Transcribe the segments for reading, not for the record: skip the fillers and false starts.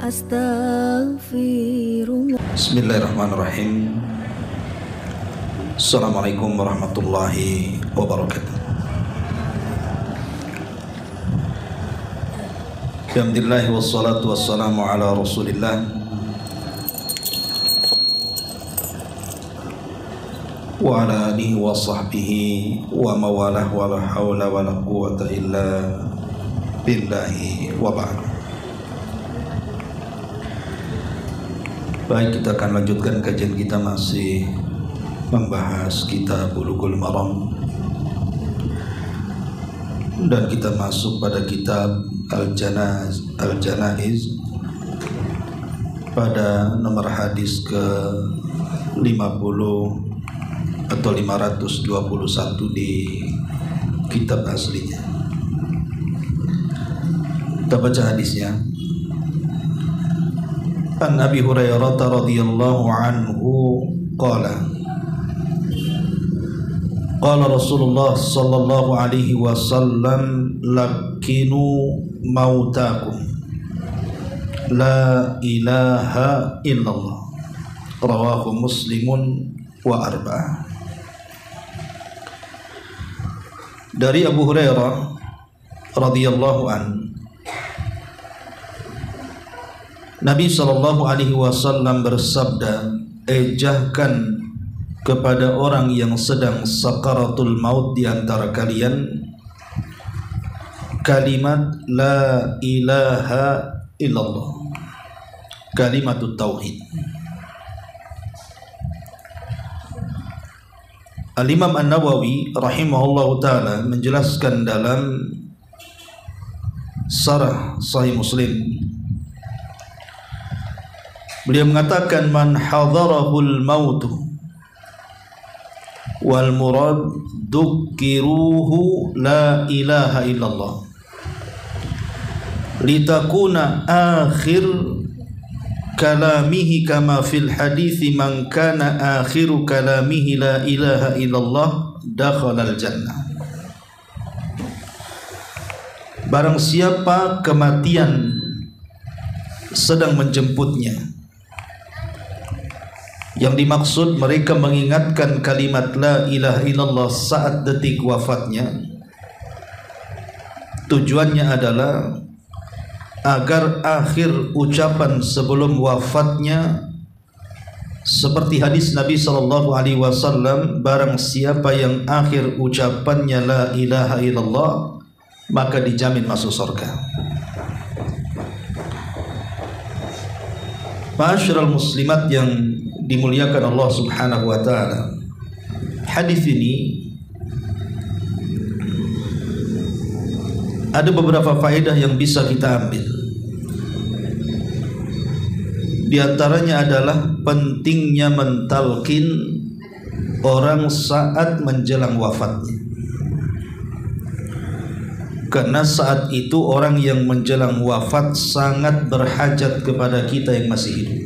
Astaghfirullah. Bismillahirrahmanirrahim. Assalamualaikum warahmatullahi wabarakatuh. Alhamdulillah wassalatu wassalamu ala Rasulillah wa ala alihi wa sahbihi wa mawalah wa la hawla wa la quwwata illa billahi wa ba'd. Baik, kita akan lanjutkan kajian kita, masih membahas kitab Bulughul Maram, dan kita masuk pada kitab Al-Janaiz pada nomor hadis ke 50 atau 521 di kitab aslinya. Kita baca hadisnya. An Abi Hurairah radhiyallahu anhu qala qala Rasulullah sallallahu alaihi wasallam lakinu mautakum la ilaha illallah, rawahu Muslimun wa arba'ah. Dari Abu Hurairah radhiyallahu anhu, Nabi sallallahu alaihi wasallam bersabda, ejahkan kepada orang yang sedang sakaratul maut di antara kalian kalimat la ilaha illallah, kalimatut tauhid. Al-Imam An-Nawawi rahimahullahu ta'ala menjelaskan dalam Syarah Sahih Muslim, beliau mengatakan man hadarahul mautu wal murad dzukiruhu la ilaha illallah litakuna akhir kalamihi kama fil hadithi man kana akhiru kalamihi la ilaha illallah dakhalal jannah. Barang siapa kematian sedang menjemputnya, yang dimaksud mereka mengingatkan kalimat la ilaha illallah saat detik wafatnya, tujuannya adalah agar akhir ucapan sebelum wafatnya seperti hadis Nabi sallallahu alaihi wasallam, barang siapa yang akhir ucapannya la ilaha illallah maka dijamin masuk surga. Ma'asyiral muslimat yang dimuliakan Allah Subhanahu wa taala, hadis ini ada beberapa faedah yang bisa kita ambil. Di antaranya adalah pentingnya mentalkin orang saat menjelang wafatnya, karena saat itu orang yang menjelang wafat sangat berhajat kepada kita yang masih hidup.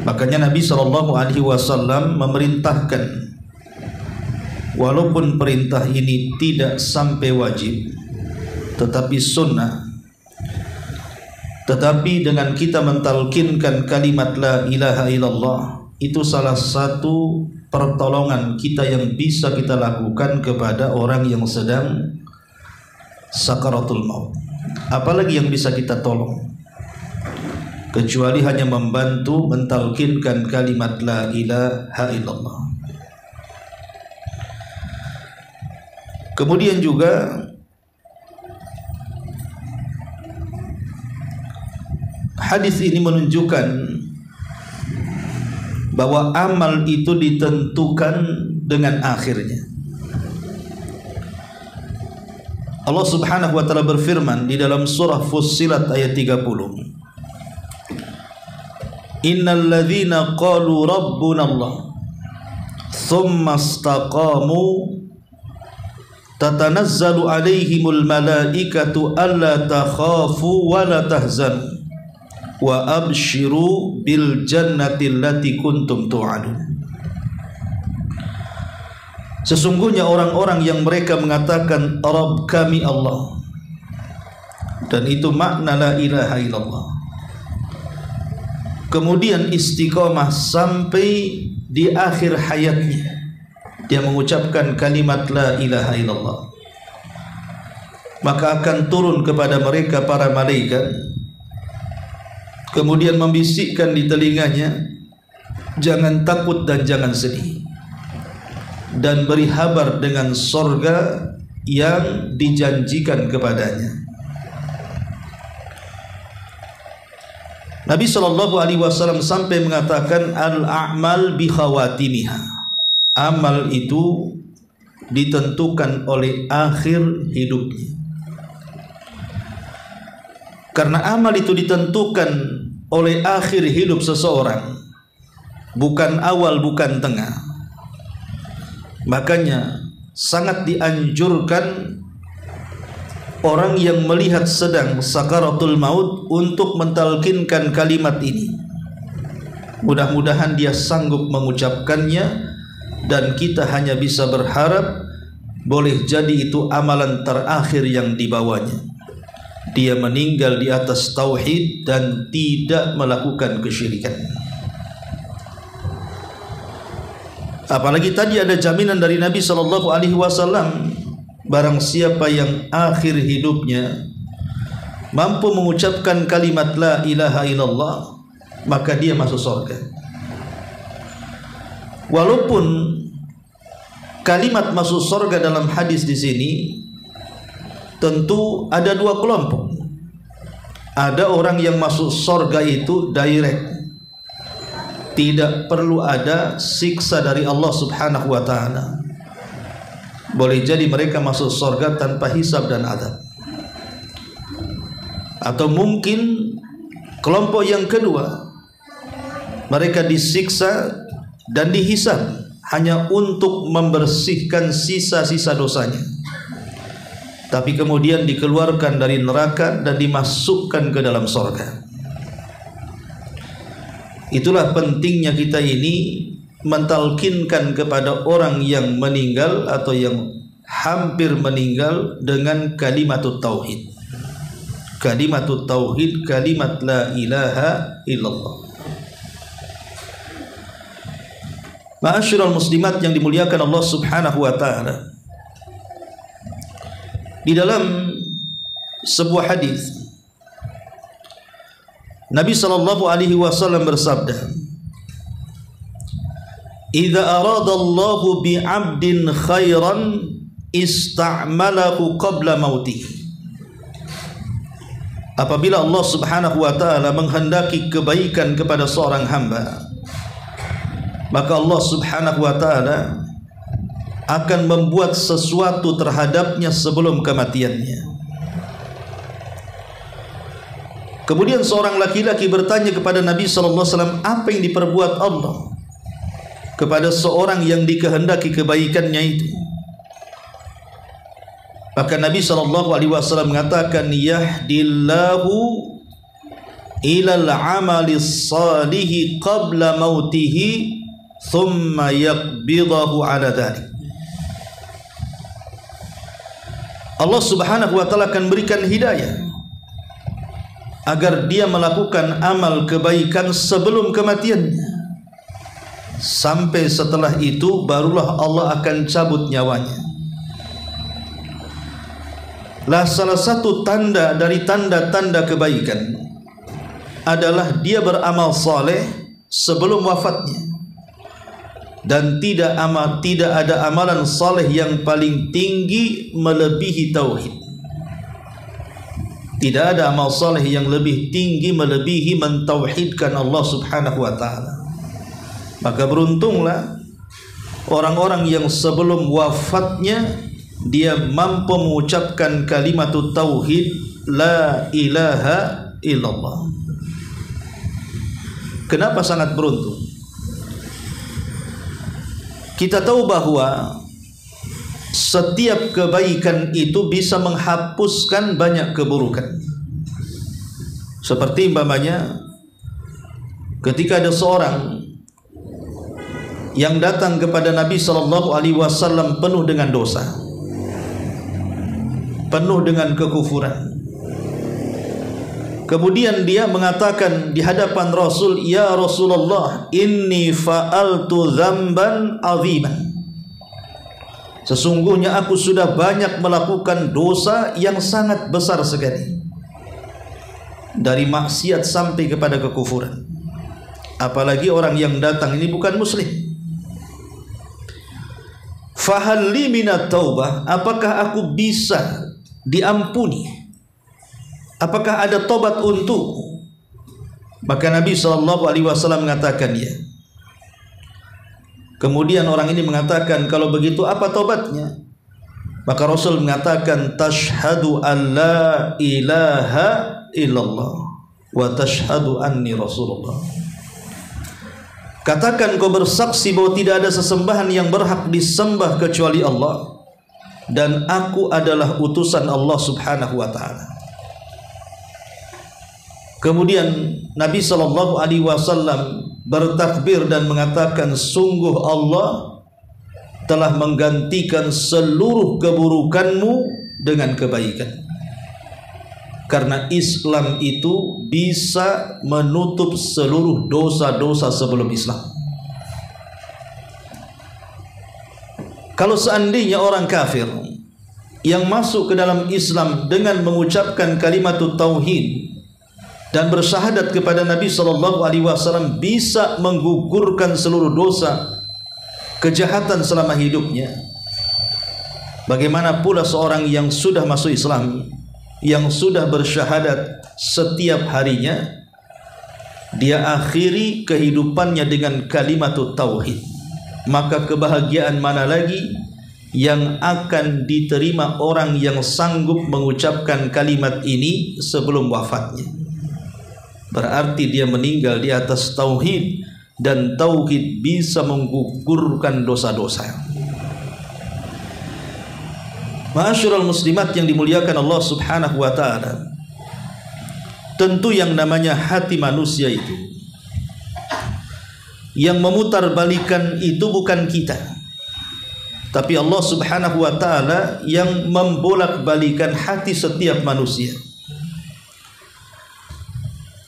Makanya Nabi sallallahu alaihi wasallam memerintahkan, walaupun perintah ini tidak sampai wajib tetapi sunnah, tetapi dengan kita mentalkinkan kalimat la ilaha illallah, itu salah satu pertolongan kita yang bisa kita lakukan kepada orang yang sedang sakaratul maut. Apalagi yang bisa kita tolong kecuali hanya membantu mentalkinkan kalimat la ilaha illallah. Kemudian juga hadis ini menunjukkan bahwa amal itu ditentukan dengan akhirnya. Allah Subhanahu wa taala berfirman di dalam surah Fussilat ayat 30, innal ladzina qalu rabbuna Allah thumma istaqamu tatanazzalu alaihimul malaikatu alla takhafu wa la tahzanu wa abshiru bil jannati allati kuntum tu'adun. Sesungguhnya orang-orang yang mereka mengatakan Rabb kami Allah, dan itu makna la ilaha illallah. Kemudian istiqomah sampai di akhir hayatnya dia mengucapkan kalimat la ilaha illallah, maka akan turun kepada mereka para malaikat, kemudian membisikkan di telinganya, jangan takut dan jangan sedih, dan beri kabar dengan sorga yang dijanjikan kepadanya. Nabi SAW sampai mengatakan al-a'mal bi khawatimiha, amal itu ditentukan oleh akhir hidupnya. Karena amal itu ditentukan oleh akhir hidup seseorang, bukan awal, bukan tengah. Makanya sangat dianjurkan orang yang melihat sedang sakaratul maut untuk mentalkinkan kalimat ini. Mudah-mudahan dia sanggup mengucapkannya, dan kita hanya bisa berharap boleh jadi itu amalan terakhir yang dibawanya. Dia meninggal di atas tauhid dan tidak melakukan kesyirikan. Apalagi tadi ada jaminan dari Nabi SAW, barang siapa yang akhir hidupnya mampu mengucapkan kalimat la ilaha illallah, maka dia masuk surga. Walaupun kalimat masuk surga dalam hadis di sini tentu ada dua kelompok. Ada orang yang masuk surga itu direct, tidak perlu ada siksa dari Allah Subhanahu wa ta'ala. Boleh jadi mereka masuk surga tanpa hisab dan adab. Atau mungkin kelompok yang kedua, mereka disiksa dan dihisab hanya untuk membersihkan sisa-sisa dosanya, tapi kemudian dikeluarkan dari neraka dan dimasukkan ke dalam surga. Itulah pentingnya kita ini mentalkinkan kepada orang yang meninggal atau yang hampir meninggal dengan kalimatut tauhid. Kalimatut tauhid, kalimat la ilaha illallah. Ma'asyiral muslimat yang dimuliakan Allah Subhanahu wa ta'ala, di dalam sebuah hadis Nabi SAW bersabda, "Idza aradallahu bi'abdin khairan ista'malahu qabla mautih." Apabila Allah Subhanahu wa ta'ala menghendaki kebaikan kepada seorang hamba, maka Allah Subhanahu wa ta'ala akan membuat sesuatu terhadapnya sebelum kematiannya. Kemudian seorang laki-laki bertanya kepada Nabi SAW, apa yang diperbuat Allah kepada seorang yang dikehendaki kebaikannya itu? Maka Nabi SAW mengatakan, yahdillahu ilal amali salihi qabla mautihi thumma yaqbidahu ala dhalik. Allah Subhanahu wa ta'ala akan berikan hidayah agar dia melakukan amal kebaikan sebelum kematiannya. Sampai setelah itu barulah Allah akan cabut nyawanya. Lah salah satu tanda dari tanda-tanda kebaikan adalah dia beramal saleh sebelum wafatnya. Dan tidak ada amalan saleh yang paling tinggi melebihi tauhid. Tidak ada amal saleh yang lebih tinggi melebihi mentauhidkan Allah Subhanahu wa ta'ala. Maka beruntunglah orang-orang yang sebelum wafatnya dia mampu mengucapkan kalimatut tauhid la ilaha illallah. Kenapa sangat beruntung? Kita tahu bahwa setiap kebaikan itu bisa menghapuskan banyak keburukan. Seperti umpamanya ketika ada seorang yang datang kepada Nabi SAW penuh dengan dosa, penuh dengan kekufuran, Kemudian dia mengatakan di hadapan Rasul, "Ya Rasulullah, inni fa'altu dzamban 'aziman." Sesungguhnya aku sudah banyak melakukan dosa yang sangat besar sekali. Dari maksiat sampai kepada kekufuran. Apalagi orang yang datang ini bukan muslim. Fahal li minat taubah, apakah aku bisa diampuni? Apakah ada tobat untukku? Maka Nabi SAW mengatakan ya. Kemudian orang ini mengatakan, kalau begitu apa tobatnya? Maka Rasul mengatakan, tashhadu an la ilaha illallah wa tashhadu anni Rasulullah. Katakan kau bersaksi bahwa tidak ada sesembahan yang berhak disembah kecuali Allah, dan aku adalah utusan Allah Subhanahu wa ta'ala. Kemudian Nabi SAW bertakbir dan mengatakan, sungguh Allah telah menggantikan seluruh keburukanmu dengan kebaikan. Karena Islam itu bisa menutup seluruh dosa-dosa sebelum Islam. Kalau seandainya orang kafir yang masuk ke dalam Islam dengan mengucapkan kalimat tauhid dan bersyahadat kepada Nabi SAW bisa menggugurkan seluruh dosa kejahatan selama hidupnya, bagaimana pula seorang yang sudah masuk Islam, yang sudah bersyahadat setiap harinya, dia akhiri kehidupannya dengan kalimat tauhid, maka kebahagiaan mana lagi yang akan diterima orang yang sanggup mengucapkan kalimat ini sebelum wafatnya? Berarti dia meninggal di atas tauhid, dan tauhid bisa menggugurkan dosa-dosa. Ma'asyiral muslimat yang dimuliakan Allah Subhanahu wa ta'ala, tentu yang namanya hati manusia itu, yang memutarbalikan itu bukan kita, tapi Allah Subhanahu wa ta'ala yang membolak-balikan hati setiap manusia.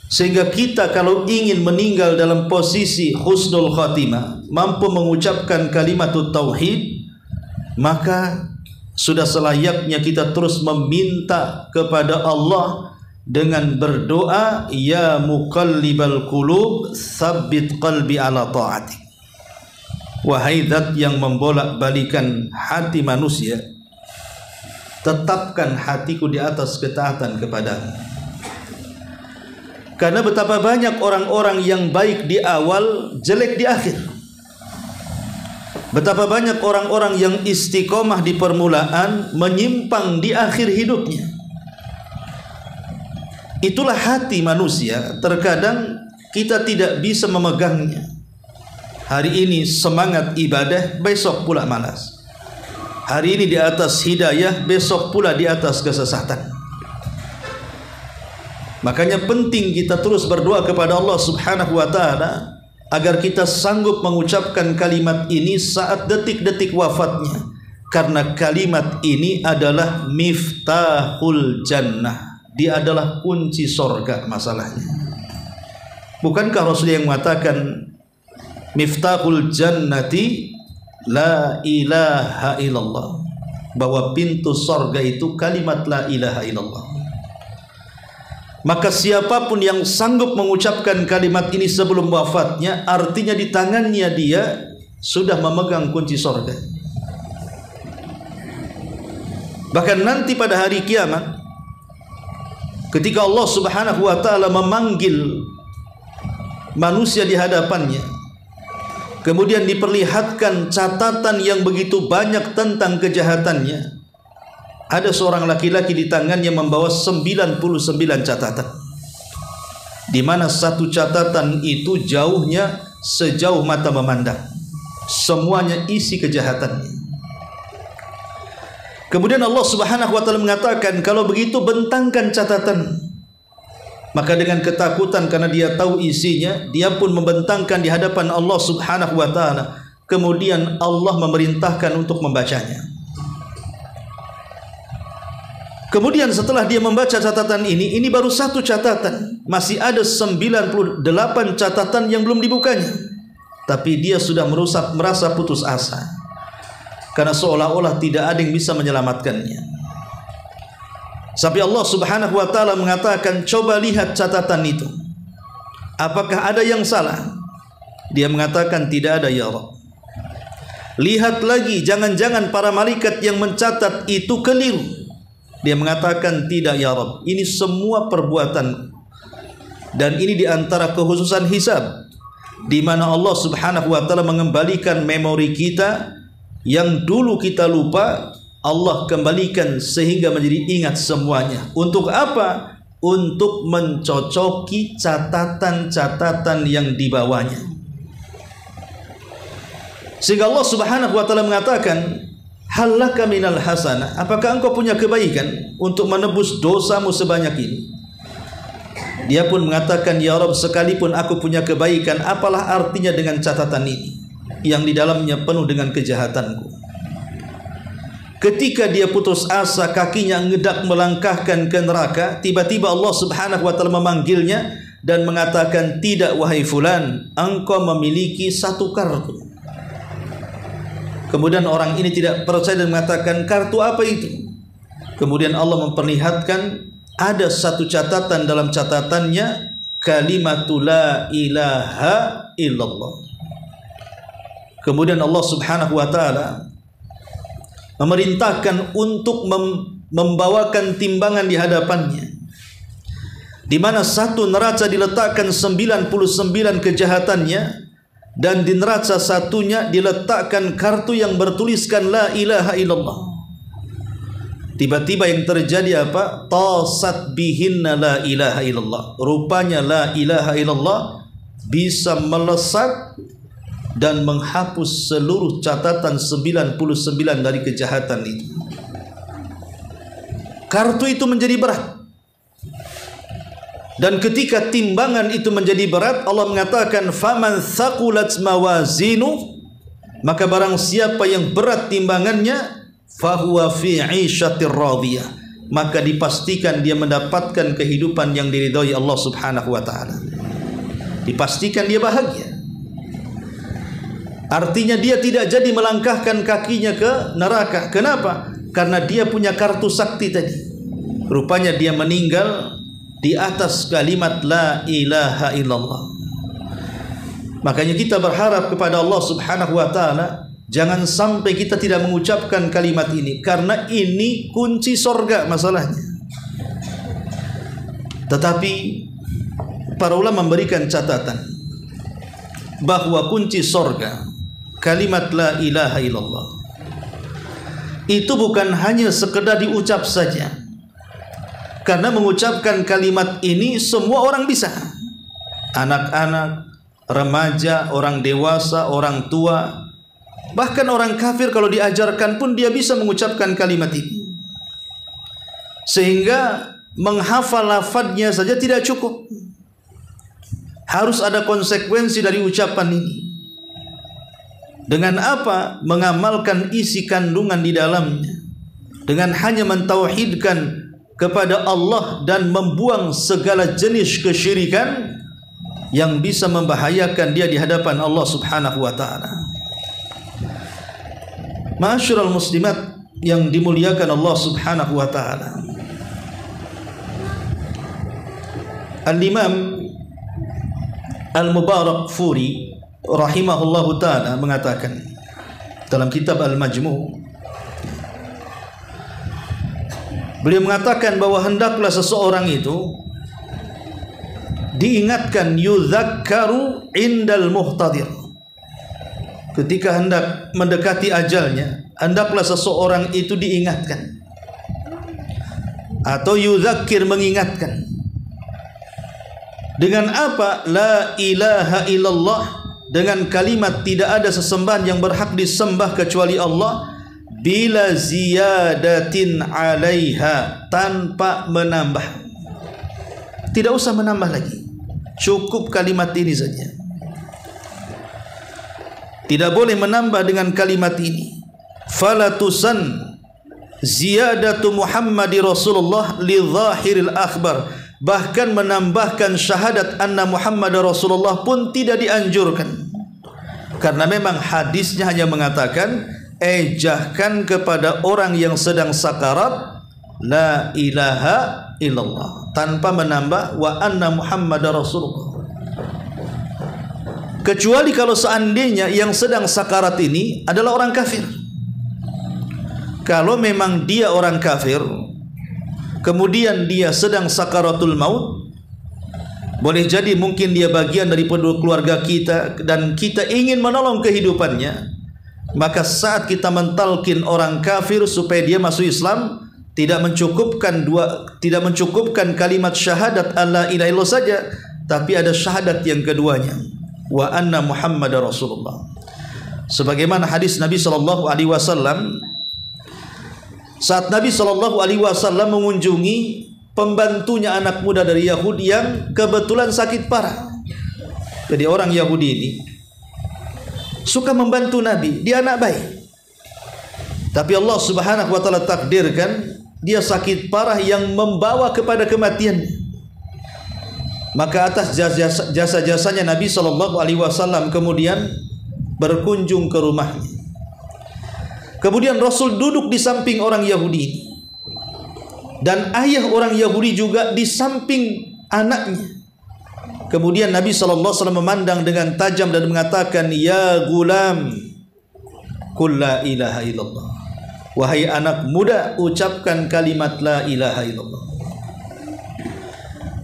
Sehingga kita kalau ingin meninggal dalam posisi husnul khatimah, mampu mengucapkan kalimat tauhid, maka sudah selayaknya kita terus meminta kepada Allah dengan berdoa, ya muqallibal qulub tsabbit qalbi ala ta'atik. Wahai zat yang membolak-balikan hati manusia, tetapkan hatiku di atas ketaatan kepadamu. Karena betapa banyak orang-orang yang baik di awal, jelek di akhir. Betapa banyak orang-orang yang istiqomah di permulaan, menyimpang di akhir hidupnya. Itulah hati manusia. Terkadang kita tidak bisa memegangnya. Hari ini semangat ibadah, besok pula malas. Hari ini di atas hidayah, besok pula di atas kesesatan. Makanya penting kita terus berdoa kepada Allah Subhanahu wa ta'ala agar kita sanggup mengucapkan kalimat ini saat detik-detik wafatnya. Karena kalimat ini adalah miftahul jannah. Dia adalah kunci sorga masalahnya. Bukankah Rasul yang mengatakan miftahul jannati la ilaha illallah, bahwa pintu sorga itu kalimat la ilaha illallah. Maka siapapun yang sanggup mengucapkan kalimat ini sebelum wafatnya, artinya di tangannya dia sudah memegang kunci sorga. Bahkan nanti pada hari kiamat, ketika Allah Subhanahu wa ta'ala memanggil manusia di hadapannya, kemudian diperlihatkan catatan yang begitu banyak tentang kejahatannya, ada seorang laki-laki di tangannya membawa 99 catatan, di mana satu catatan itu jauhnya sejauh mata memandang, semuanya isi kejahatannya. Kemudian Allah Subhanahu wa ta'ala mengatakan, kalau begitu bentangkan catatan. Maka dengan ketakutan karena dia tahu isinya, dia pun membentangkan di hadapan Allah Subhanahu wa ta'ala. Kemudian Allah memerintahkan untuk membacanya. Kemudian setelah dia membaca catatan ini baru satu catatan. Masih ada 98 catatan yang belum dibukanya. Tapi dia sudah merasa putus asa. Karena seolah-olah tidak ada yang bisa menyelamatkannya. Sampai Allah Subhanahu wa ta'ala mengatakan, coba lihat catatan itu. Apakah ada yang salah? Dia mengatakan, tidak ada ya Rabb. Lihat lagi, jangan-jangan para malaikat yang mencatat itu keliru. Dia mengatakan, tidak ya Rabb, ini semua perbuatan. Dan ini diantara kekhususan hisab, di mana Allah Subhanahu wa ta'ala mengembalikan memori kita yang dulu kita lupa, Allah kembalikan sehingga menjadi ingat semuanya. Untuk apa? Untuk mencocoki catatan-catatan yang dibawanya. Sehingga Allah Subhanahu wa ta'ala mengatakan, halaka minal hasanah, apakah engkau punya kebaikan untuk menebus dosamu sebanyak ini? Dia pun mengatakan, ya Rabb, sekalipun aku punya kebaikan, apalah artinya dengan catatan ini yang di dalamnya penuh dengan kejahatanku. Ketika dia putus asa, kakinya ngedak melangkahkan ke neraka, tiba-tiba Allah Subhanahu wa ta'ala memanggilnya dan mengatakan, tidak wahai fulan, engkau memiliki satu kartu. Kemudian orang ini tidak percaya dan mengatakan, kartu apa itu? Kemudian Allah memperlihatkan ada satu catatan dalam catatannya, kalimatul la ilaha illallah. Kemudian Allah Subhanahu wa ta'ala memerintahkan untuk membawakan timbangan di hadapannya, di mana satu neraca diletakkan 99 kejahatannya, dan di neraca satunya diletakkan kartu yang bertuliskan la ilaha illallah. Tiba-tiba yang terjadi apa? Tasat bihinna la ilaha illallah. Rupanya la ilaha illallah bisa melesat dan menghapus seluruh catatan 99 dari kejahatan itu. Kartu itu menjadi berat. Dan ketika timbangan itu menjadi berat, Allah mengatakan, faman thaqulat mawazinu, maka barang siapa yang berat timbangannya, fahuwa fi 'ishatir radiyah, maka dipastikan dia mendapatkan kehidupan yang diridhai Allah Subhanahu wa ta'ala. Dipastikan dia bahagia. Artinya dia tidak jadi melangkahkan kakinya ke neraka. Kenapa? Karena dia punya kartu sakti tadi. Rupanya dia meninggal di atas kalimat la ilaha illallah. Makanya kita berharap kepada Allah Subhanahu wa ta'ala, jangan sampai kita tidak mengucapkan kalimat ini, karena ini kunci sorga masalahnya. Tetapi para ulama memberikan catatan bahwa kunci sorga kalimat la ilaha illallah itu bukan hanya sekedar diucap saja. Karena mengucapkan kalimat ini semua orang bisa. Anak-anak, remaja, orang dewasa, orang tua, bahkan orang kafir kalau diajarkan pun dia bisa mengucapkan kalimat ini. Sehingga menghafal lafadznya saja tidak cukup. Harus ada konsekuensi dari ucapan ini. Dengan apa? Mengamalkan isi kandungan di dalamnya. Dengan hanya mentauhidkan kepada Allah dan membuang segala jenis kesyirikan yang bisa membahayakan dia di hadapan Allah Subhanahu wa ta'ala. Ma'asyiral muslimat yang dimuliakan Allah Subhanahu wa ta'ala, Al-Imam Al-Mubarakfuri rahimahullahu ta'ala mengatakan dalam kitab Al-Majmu', beliau mengatakan bahwa hendaklah seseorang itu diingatkan, yudzakkaru indal muhtadir, ketika hendak mendekati ajalnya, hendaklah seseorang itu diingatkan, atau yudzakir, mengingatkan. Dengan apa? La ilaha illallah, dengan kalimat tidak ada sesembahan yang berhak disembah kecuali Allah, bila ziyadatin alaiha, tanpa menambah. Tidak usah menambah lagi, cukup kalimat ini saja. Tidak boleh menambah dengan kalimat ini. Falatusan ziyadatu Muhammadi Rasulullah li zahiril akhbar, bahkan menambahkan syahadat anna Muhammad Rasulullah pun tidak dianjurkan, karena memang hadisnya hanya mengatakan ejahkan kepada orang yang sedang sakarat la ilaha illallah, tanpa menambah wa anna Muhammad Rasulullah. Kecuali kalau seandainya yang sedang sakarat ini adalah orang kafir. Kalau memang dia orang kafir, kemudian dia sedang sakaratul maut, boleh jadi mungkin dia bagian dari penduduk keluarga kita dan kita ingin menolong kehidupannya, maka saat kita mentalkin orang kafir supaya dia masuk Islam, tidak mencukupkan kalimat syahadat alla ilaha illallah saja, tapi ada syahadat yang keduanya, wa anna Muhammadar Rasulullah. Sebagaimana hadis Nabi sallallahu alaihi wasallam, saat Nabi sallallahu alaihi wasallam mengunjungi pembantunya anak muda dari Yahudi yang kebetulan sakit parah. Jadi orang Yahudi ini suka membantu Nabi, dia anak baik. Tapi Allah Subhanahu wa taala takdirkan dia sakit parah yang membawa kepada kematian. Maka atas jasa-jasanya Nabi sallallahu alaihi wasallam kemudian berkunjung ke rumahnya. Kemudian Rasul duduk di samping orang Yahudi dan ayah orang Yahudi juga di samping anaknya. Kemudian Nabi SAW memandang dengan tajam dan mengatakan, ya gulam, qul la ilaha illallah. Wahai anak muda, ucapkan kalimat la ilaha illallah.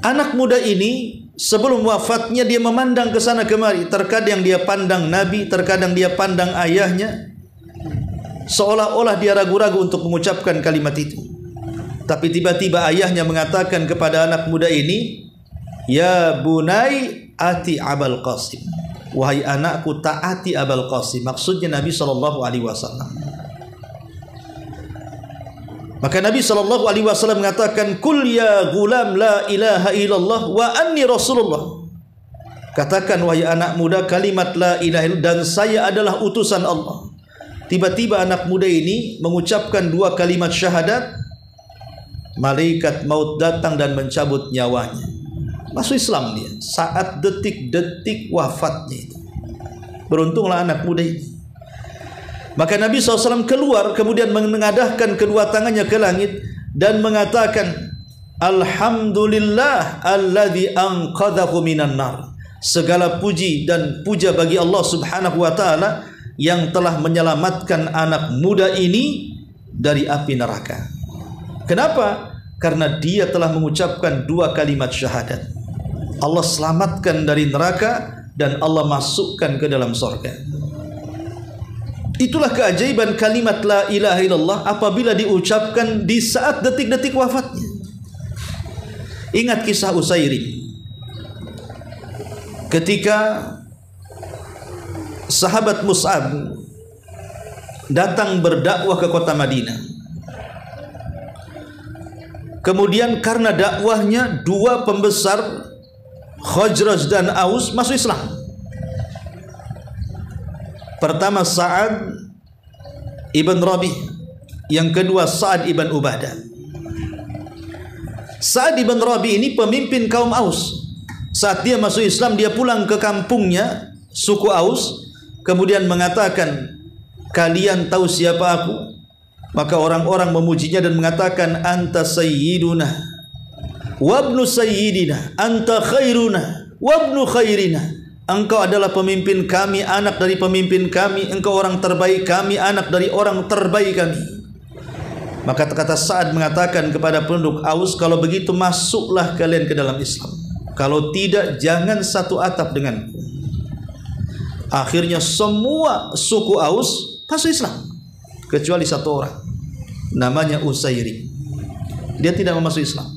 Anak muda ini sebelum wafatnya dia memandang ke sana kemari. Terkadang dia pandang Nabi, terkadang dia pandang ayahnya, seolah-olah dia ragu-ragu untuk mengucapkan kalimat itu. Tapi tiba-tiba ayahnya mengatakan kepada anak muda ini, ya bunai ati Abul Qasim. Wahai anakku, taati Abul Qasim. Maksudnya Nabi SAW. Maka Nabi SAW mengatakan, kul ya gulam la ilaha illallah wa anni Rasulullah. Katakan wahai anak muda kalimat la ilaha illallah dan saya adalah utusan Allah. Tiba-tiba anak muda ini mengucapkan dua kalimat syahadat, malaikat maut datang dan mencabut nyawanya. Masuk Islam dia saat detik-detik wafatnya itu. Beruntunglah anak muda ini. Maka Nabi SAW keluar kemudian mengadahkan kedua tangannya ke langit dan mengatakan, alhamdulillah alladzi anqadhahu minan nar. Segala puji dan puja bagi Allah Subhanahu wa taala yang telah menyelamatkan anak muda ini dari api neraka. Kenapa? Karena dia telah mengucapkan dua kalimat syahadat. Allah selamatkan dari neraka dan Allah masukkan ke dalam surga. Itulah keajaiban kalimat la ilaha illallah apabila diucapkan di saat detik-detik wafatnya. Ingat kisah Usairi. Ketika sahabat Mus'ab datang berdakwah ke kota Madinah. Kemudian karena dakwahnya dua pembesar Khazraj dan Aus masuk Islam. Pertama Sa'ad ibn Rabi, yang kedua Sa'ad ibn Ubadah. Sa'ad ibn Rabi ini pemimpin kaum Aus. Saat dia masuk Islam, dia pulang ke kampungnya, suku Aus, kemudian mengatakan, kalian tahu siapa aku? Maka orang-orang memujinya dan mengatakan, anta sayyiduna wabnu sayyidina, anta khairuna wabnu khairina. Engkau adalah pemimpin kami, anak dari pemimpin kami. Engkau orang terbaik kami, anak dari orang terbaik kami. Maka kata Sa'ad mengatakan kepada penduduk Aus, kalau begitu masuklah kalian ke dalam Islam. Kalau tidak, jangan satu atap denganku. Akhirnya semua suku Aus masuk Islam, kecuali satu orang, namanya Usairi. Dia tidak masuk Islam.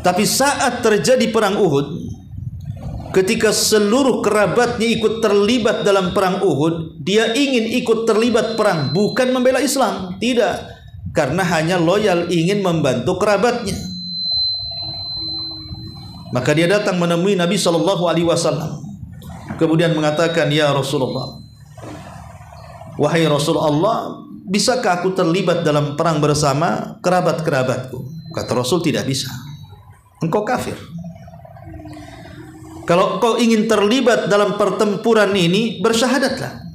Tapi saat terjadi perang Uhud, ketika seluruh kerabatnya ikut terlibat dalam perang Uhud, dia ingin ikut terlibat perang, bukan membela Islam, tidak, karena hanya loyal ingin membantu kerabatnya. Maka dia datang menemui Nabi SAW, kemudian mengatakan, ya Rasulullah, wahai Rasulullah, bisakah aku terlibat dalam perang bersama kerabat-kerabatku? Kata Rasul, tidak bisa. Engkau kafir. Kalau kau ingin terlibat dalam pertempuran ini, bersyahadatlah.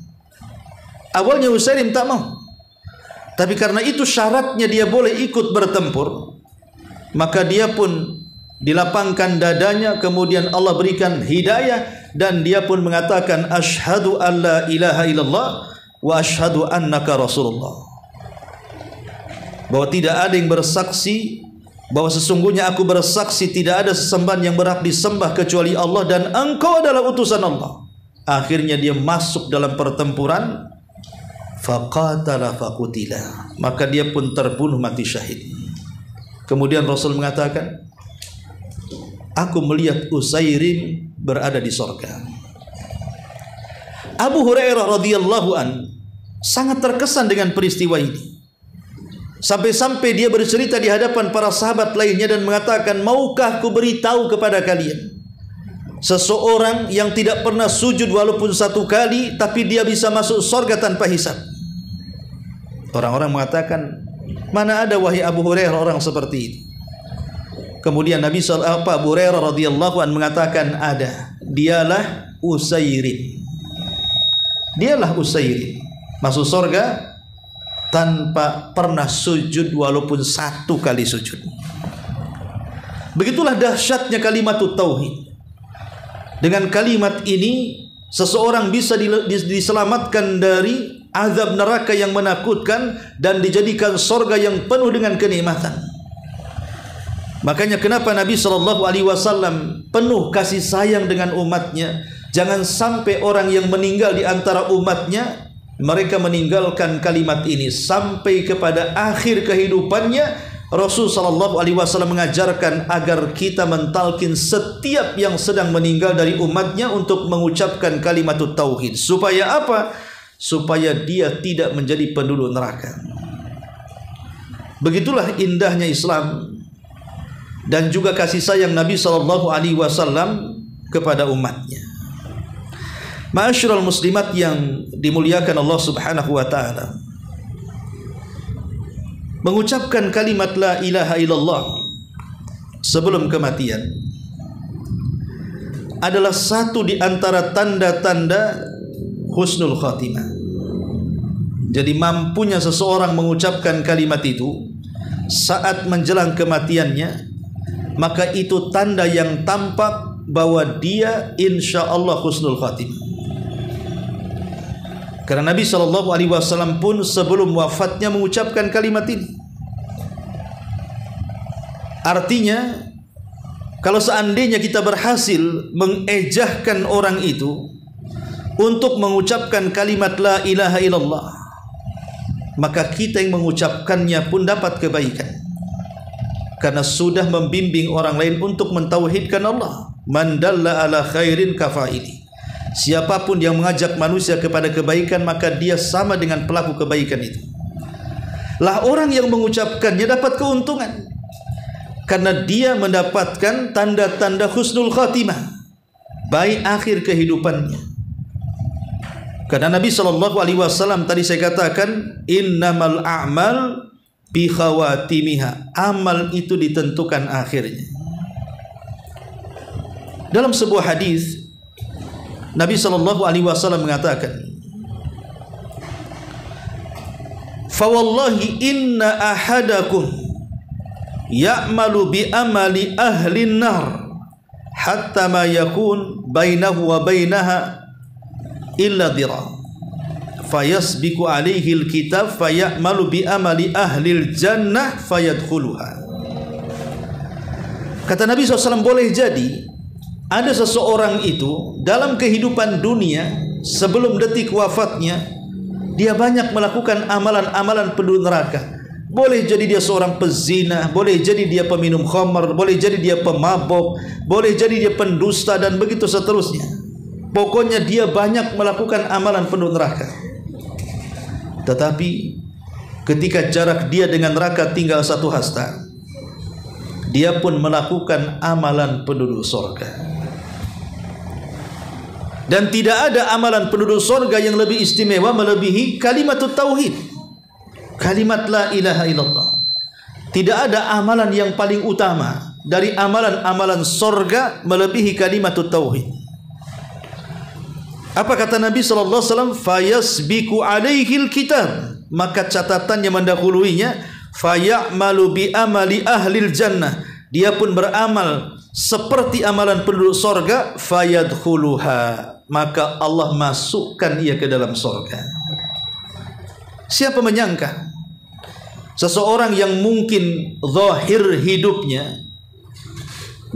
Awalnya Usairim tak mau, tapi karena itu syaratnya dia boleh ikut bertempur, maka dia pun dilapangkan dadanya, kemudian Allah berikan hidayah, dan dia pun mengatakan asyhadu alla ilaha illallah wa asyhadu annaka rasulullah, bahwa tidak ada yang bersaksi, bahwa sesungguhnya aku bersaksi tidak ada sesembahan yang berhak disembah kecuali Allah, dan engkau adalah utusan Allah. Akhirnya dia masuk dalam pertempuran, faqatala faqutila, maka dia pun terbunuh mati syahid. Kemudian Rasul mengatakan, aku melihat Usairim berada di sorga. Abu Hurairah radhiyallahu an sangat terkesan dengan peristiwa ini. Sampai-sampai dia bercerita di hadapan para sahabat lainnya dan mengatakan, maukah ku beritahu kepada kalian seseorang yang tidak pernah sujud walaupun satu kali, tapi dia bisa masuk sorga tanpa hisab. Orang-orang mengatakan, mana ada wahai Abu Hurairah orang seperti itu. Kemudian Nabi Abu Hurairah radhiyallahu an mengatakan, ada, dialah Usairim. Dialah Usairim masuk sorga tanpa pernah sujud walaupun satu kali sujud. Begitulah dahsyatnya kalimat tauhid. Dengan kalimat ini seseorang bisa diselamatkan dari azab neraka yang menakutkan dan dijadikan sorga yang penuh dengan kenikmatan. Makanya kenapa Nabi SAW penuh kasih sayang dengan umatnya. Jangan sampai orang yang meninggal di antara umatnya, mereka meninggalkan kalimat ini sampai kepada akhir kehidupannya. Rasul SAW mengajarkan agar kita mentalkin setiap yang sedang meninggal dari umatnya untuk mengucapkan kalimat tauhid. Supaya apa? Supaya dia tidak menjadi penduduk neraka. Begitulah indahnya Islam dan juga kasih sayang Nabi SAW kepada umatnya. Ma'asyiral muslimat yang dimuliakan Allah Subhanahu wa taala, mengucapkan kalimat la ilaha illallah sebelum kematian adalah satu di antara tanda-tanda husnul khatimah. Jadi mampunya seseorang mengucapkan kalimat itu saat menjelang kematiannya, maka itu tanda yang tampak bahwa dia insya Allah husnul khatimah. Karena Nabi SAW pun sebelum wafatnya mengucapkan kalimat ini. Artinya, kalau seandainya kita berhasil mengejahkan orang itu untuk mengucapkan kalimat la ilaha illallah, maka kita yang mengucapkannya pun dapat kebaikan, karena sudah membimbing orang lain untuk mentauhidkan Allah. Man dalla ala khairin kafaili. Siapapun yang mengajak manusia kepada kebaikan, maka dia sama dengan pelaku kebaikan itu. Lah orang yang mengucapkannya dapat keuntungan, karena dia mendapatkan tanda-tanda husnul khatimah, baik akhir kehidupannya. Karena Nabi SAW tadi saya katakan, innamal a'mal bi khawatimiha. Amal itu ditentukan akhirnya. Dalam sebuah hadis Nabi SAW mengatakan, fawallahi inna ahadakum ya'malu bi amali ahli nar hatta ma yakun bainahu wa bainaha illa dhira fayasbiqu alaihi alkitab fayamalu bi amali ahli jannah fayadkhuluha. Kata Nabi SAW, boleh jadi ada seseorang itu dalam kehidupan dunia sebelum detik wafatnya, dia banyak melakukan amalan-amalan penduduk neraka. Boleh jadi dia seorang pezina, boleh jadi dia peminum khamar, boleh jadi dia pemabok, boleh jadi dia pendusta, dan begitu seterusnya. Pokoknya dia banyak melakukan amalan penduduk neraka. Tetapi ketika jarak dia dengan neraka tinggal satu hasta, dia pun melakukan amalan penduduk surga. Dan tidak ada amalan penduduk surga yang lebih istimewa melebihi kalimat tauhid. kalimat la ilaha illallah. Tidak ada amalan yang paling utama dari amalan-amalan sorga melebihi kalimat tauhid. Apa kata Nabi sallallahu alaihi wasallam? Fayasbiqu alaihil kitab, maka catatannya mendahuluinya. Fayamalu bi amali ahlil jannah, dia pun beramal seperti amalan penduduk sorga. Fayadkhuluha, maka Allah masukkan ia ke dalam sorga. Siapa menyangka seseorang yang mungkin zahir hidupnya,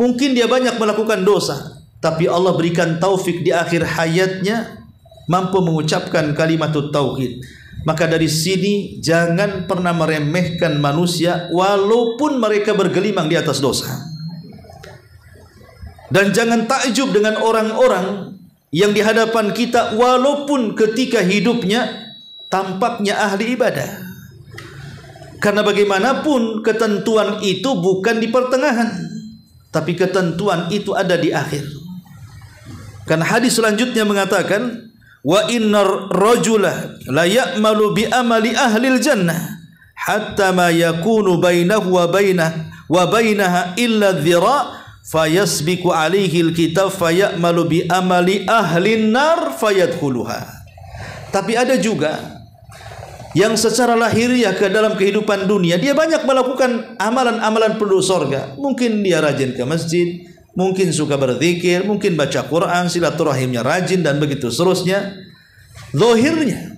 mungkin dia banyak melakukan dosa, tapi Allah berikan taufik di akhir hayatnya mampu mengucapkan kalimat tauhid. Maka dari sini jangan pernah meremehkan manusia walaupun mereka bergelimang di atas dosa. Dan jangan takjub dengan orang-orang yang di hadapan kita walaupun ketika hidupnya tampaknya ahli ibadah. Karena bagaimanapun ketentuan itu bukan di pertengahan, tapi ketentuan itu ada di akhir. Karena hadis selanjutnya mengatakan, wa innar rajula la ya'malu bi amali ahlil jannah hatta ma yakunu bainahu wa bainaha illa dhira fayasbiqu alaihi alkitab fayamalu bi amali ahlin nar fayadkhuluha. Tapi ada juga yang secara lahiriah ke dalam kehidupan dunia dia banyak melakukan amalan-amalan penduduk sorga. Mungkin dia rajin ke masjid, mungkin suka berzikir, mungkin baca Quran, silaturahimnya rajin dan begitu seterusnya. Zahirnya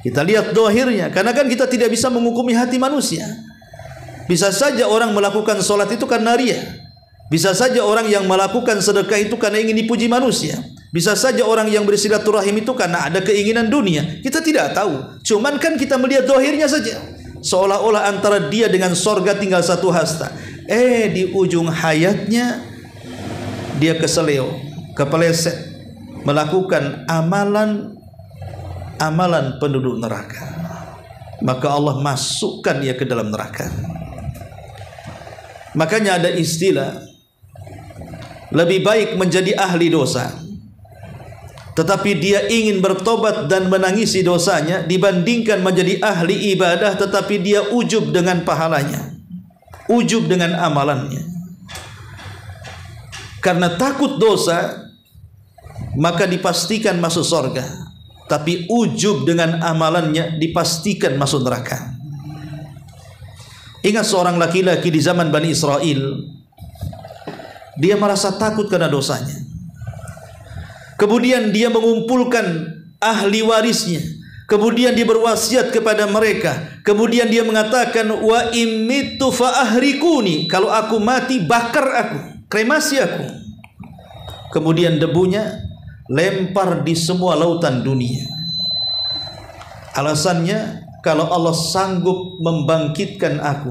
kita lihat zahirnya, karena kan kita tidak bisa menghukumi hati manusia. Bisa saja orang melakukan sholat itu karena riya, bisa saja orang yang melakukan sedekah itu karena ingin dipuji manusia, bisa saja orang yang bersilaturahim itu karena ada keinginan dunia. Kita tidak tahu, cuman kan kita melihat zahirnya saja, seolah-olah antara dia dengan sorga tinggal satu hasta. Di ujung hayatnya dia keseleo, kepeleset, melakukan amalan penduduk neraka. Maka Allah masukkan ia ke dalam neraka. Makanya ada istilah, lebih baik menjadi ahli dosa tetapi dia ingin bertobat dan menangisi dosanya, dibandingkan menjadi ahli ibadah tetapi dia ujub dengan pahalanya, ujub dengan amalannya. Karena takut dosa maka dipastikan masuk surga, tapi ujub dengan amalannya dipastikan masuk neraka. Ingat seorang laki-laki di zaman Bani Israel, dia merasa takut karena dosanya. Kemudian dia mengumpulkan ahli warisnya, kemudian dia berwasiat kepada mereka, kemudian dia mengatakan, wa immitu fa ahrikuni, kalau aku mati bakar aku, kremasi aku. Kemudian debunya lempar di semua lautan dunia. Alasannya, kalau Allah sanggup membangkitkan aku,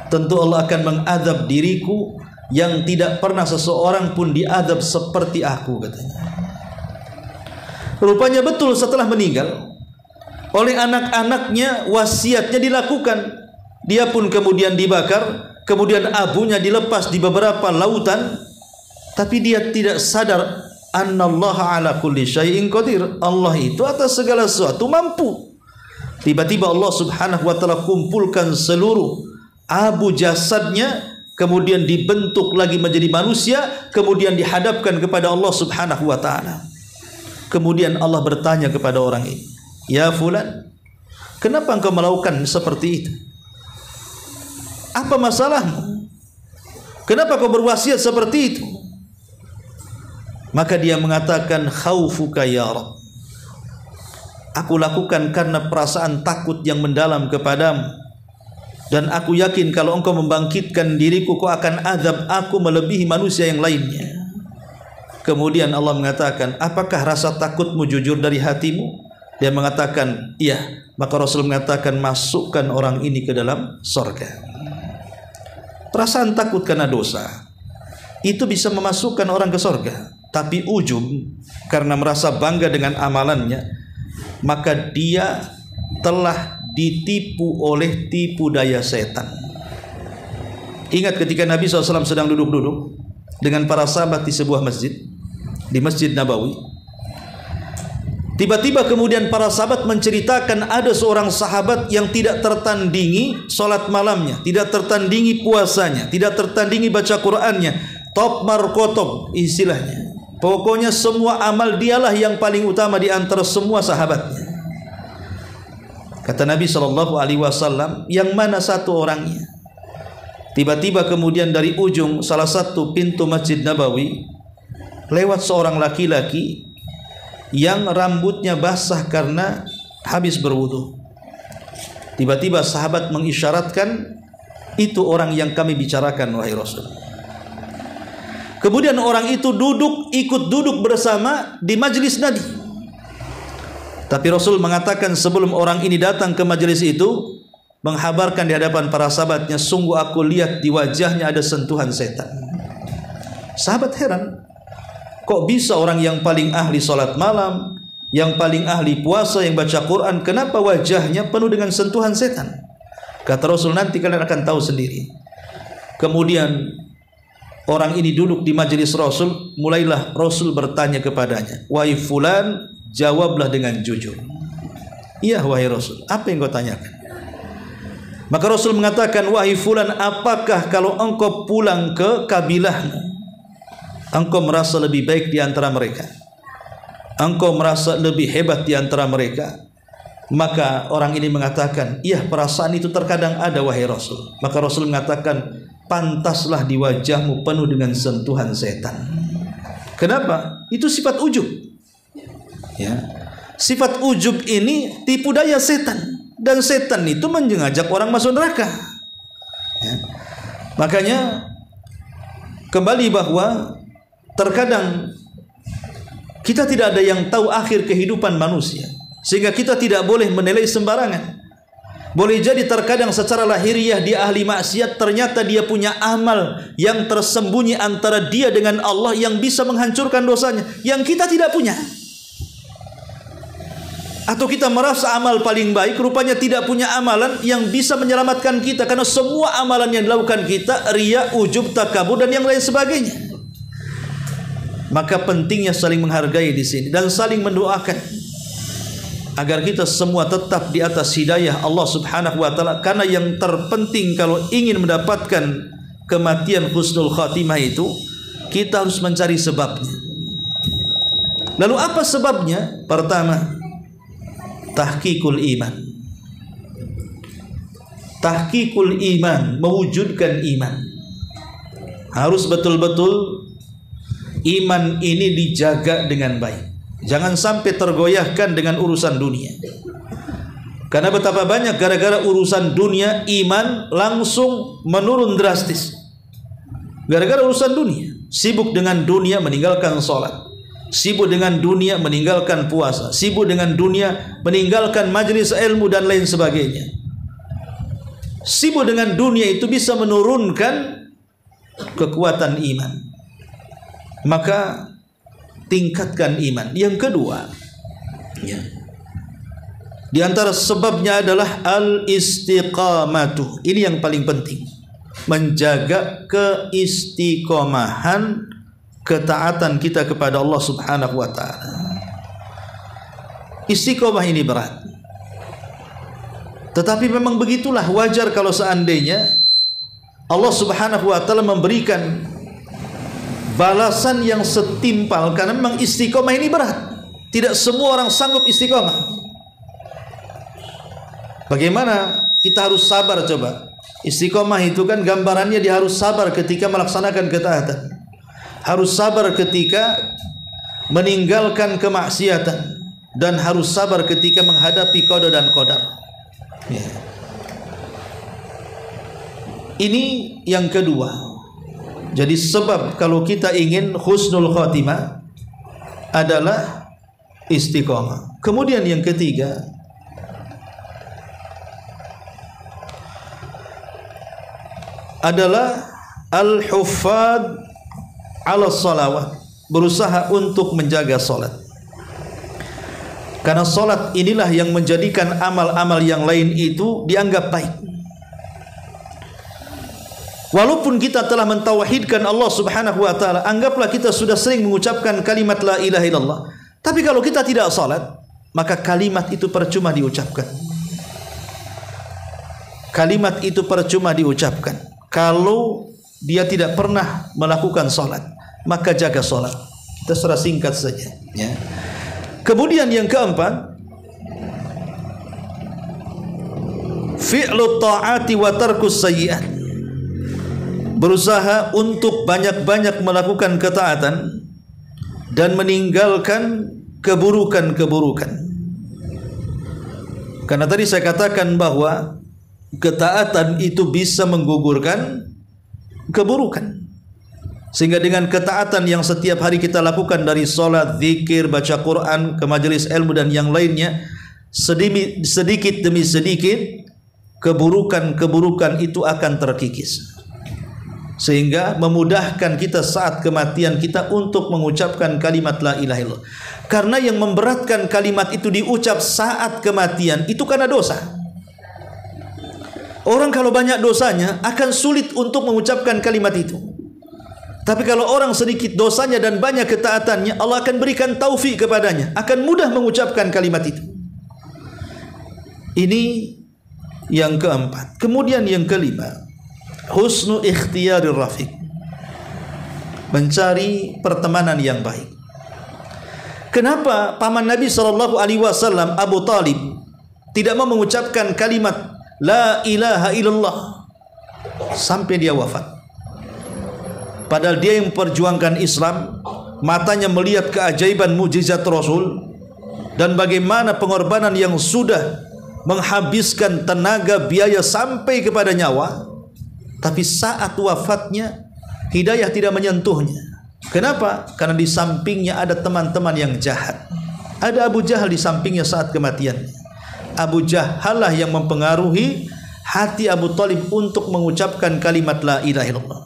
tentu Allah akan mengadab diriku yang tidak pernah seseorang pun diadab seperti aku, katanya. Rupanya betul, setelah meninggal oleh anak-anaknya wasiatnya dilakukan. Dia pun kemudian dibakar, kemudian abunya dilepas di beberapa lautan, tapi dia tidak sadar annallaha ala kulli syai'in qadir. Allah itu atas segala sesuatu mampu. Tiba-tiba Allah subhanahu wa ta'ala kumpulkan seluruh abu jasadnya, kemudian dibentuk lagi menjadi manusia, kemudian dihadapkan kepada Allah subhanahu wa ta'ala. Kemudian Allah bertanya kepada orang ini, ya fulan, kenapa engkau melakukan seperti itu? Apa masalahmu? Kenapa kau berwasiat seperti itu? Maka dia mengatakan, khaufuka ya Rabb, aku lakukan karena perasaan takut yang mendalam kepadamu, dan aku yakin kalau engkau membangkitkan diriku, kau akan azab aku melebihi manusia yang lainnya. Kemudian Allah mengatakan, apakah rasa takutmu jujur dari hatimu? Dia mengatakan, iya. Maka Rasul mengatakan, masukkan orang ini ke dalam surga. Perasaan takut karena dosa itu bisa memasukkan orang ke surga, tapi ujub karena merasa bangga dengan amalannya, maka dia telah ditipu oleh tipu daya setan. Ingat ketika Nabi SAW sedang duduk-duduk dengan para sahabat di sebuah masjid, di Masjid Nabawi, Tiba-tiba kemudian para sahabat menceritakan ada seorang sahabat yang tidak tertandingi solat malamnya, tidak tertandingi puasanya, tidak tertandingi baca Qur'annya, top markotop istilahnya. Pokoknya semua amal dialah yang paling utama di antara semua sahabatnya. Kata Nabi SAW, yang mana satu orangnya? Tiba-tiba kemudian dari ujung salah satu pintu Masjid Nabawi lewat seorang laki-laki yang rambutnya basah karena habis berwudu. Tiba-tiba sahabat mengisyaratkan, itu orang yang kami bicarakan wahai Rasul. Kemudian orang itu ikut duduk bersama di majlis Nabi. Tapi Rasul mengatakan sebelum orang ini datang ke majlis itu, menghabarkan di hadapan para sahabatnya, sungguh aku lihat di wajahnya ada sentuhan setan. Sahabat heran, kok bisa orang yang paling ahli salat malam, yang paling ahli puasa, yang baca Quran, kenapa wajahnya penuh dengan sentuhan setan? Kata Rasul, nanti kalian akan tahu sendiri. Kemudian orang ini duduk di majelis Rasul, mulailah Rasul bertanya kepadanya, wahai fulan, jawablah dengan jujur. Iya wahai Rasul, apa yang kau tanyakan? Maka Rasul mengatakan, wahai fulan, apakah kalau engkau pulang ke kabilahmu, engkau merasa lebih baik di antara mereka, engkau merasa lebih hebat di antara mereka? Maka orang ini mengatakan, iya perasaan itu terkadang ada wahai Rasul. Maka Rasul mengatakan, pantaslah di wajahmu penuh dengan sentuhan setan. Kenapa? Itu sifat ujub. Ya. Sifat ujub ini tipu daya setan, dan setan itu mengajak orang masuk neraka. Ya. Makanya kembali bahwa terkadang kita tidak ada yang tahu akhir kehidupan manusia, sehingga kita tidak boleh menilai sembarangan. Boleh jadi terkadang secara lahiriah dia ahli maksiat, ternyata dia punya amal yang tersembunyi antara dia dengan Allah yang bisa menghancurkan dosanya, yang kita tidak punya. Atau kita merasa amal paling baik, rupanya tidak punya amalan yang bisa menyelamatkan kita, karena semua amalan yang dilakukan kita riya, ujub, takabur, dan yang lain sebagainya. Maka pentingnya saling menghargai di sini dan saling mendoakan agar kita semua tetap di atas hidayah Allah Subhanahu wa taala, karena yang terpenting kalau ingin mendapatkan kematian husnul khatimah itu, kita harus mencari sebabnya. Lalu apa sebabnya? Pertama, tahqiqul iman. Tahqiqul iman, mewujudkan iman. Harus betul-betul iman ini dijaga dengan baik. Jangan sampai tergoyahkan dengan urusan dunia. Karena betapa banyak gara-gara urusan dunia iman langsung menurun drastis. Gara-gara urusan dunia, sibuk dengan dunia meninggalkan sholat, sibuk dengan dunia meninggalkan puasa, sibuk dengan dunia meninggalkan majelis ilmu dan lain sebagainya. Sibuk dengan dunia itu bisa menurunkan kekuatan iman. Maka tingkatkan iman. Yang kedua, ya, di antara sebabnya adalah al-istiqamatu. Ini yang paling penting, menjaga keistiqomahan ketaatan kita kepada Allah Subhanahu wa taala. Istiqomah ini berat, tetapi memang begitulah, wajar kalau seandainya Allah Subhanahu wa taala memberikan balasan yang setimpal, karena memang istiqomah ini berat. Tidak semua orang sanggup istiqomah. Bagaimana kita harus sabar coba? Istiqomah itu kan gambarannya dia harus sabar ketika melaksanakan ketaatan, harus sabar ketika meninggalkan kemaksiatan, dan harus sabar ketika menghadapi qada dan qadar. Ya. Ini yang kedua. Jadi sebab kalau kita ingin husnul khatimah adalah istiqomah. Kemudian yang ketiga adalah al-huffad ala salawat, berusaha untuk menjaga salat. Karena salat inilah yang menjadikan amal-amal yang lain itu dianggap baik. Walaupun kita telah mentauhidkan Allah Subhanahu wa taala, anggaplah kita sudah sering mengucapkan kalimat la ilaha illallah, tapi kalau kita tidak salat, maka kalimat itu percuma diucapkan. Kalimat itu percuma diucapkan. Kalau dia tidak pernah melakukan sholat, maka jaga sholat. Kita secara singkat saja, ya. Kemudian yang keempat, fi'lu ta'ati wa tarkus sayyi'at. Berusaha untuk banyak-banyak melakukan ketaatan dan meninggalkan keburukan-keburukan. Karena tadi saya katakan bahwa ketaatan itu bisa menggugurkan keburukan. Sehingga dengan ketaatan yang setiap hari kita lakukan dari sholat, zikir, baca Quran, ke majelis ilmu dan yang lainnya, sedikit demi sedikit keburukan-keburukan itu akan terkikis. Sehingga memudahkan kita saat kematian kita untuk mengucapkan kalimat la ilaha illallah. Karena yang memberatkan kalimat itu diucap saat kematian itu karena dosa. Orang kalau banyak dosanya akan sulit untuk mengucapkan kalimat itu. Tapi kalau orang sedikit dosanya dan banyak ketaatannya, Allah akan berikan taufik kepadanya, akan mudah mengucapkan kalimat itu. Ini yang keempat. Kemudian yang kelima, husnu ikhtiyarir rafiq. Mencari pertemanan yang baik. Kenapa paman Nabi SAW Abu Talib tidak mau mengucapkan kalimat la ilaha illallah sampai dia wafat? Padahal dia yang memperjuangkan Islam, matanya melihat keajaiban mukjizat Rasul dan bagaimana pengorbanan yang sudah menghabiskan tenaga, biaya sampai kepada nyawa. Tapi saat wafatnya hidayah tidak menyentuhnya. Kenapa? Karena di sampingnya ada teman-teman yang jahat. Ada Abu Jahal di sampingnya saat kematiannya. Abu Jahal lah yang mempengaruhi hati Abu Talib untuk mengucapkan kalimat la ilaha illallah.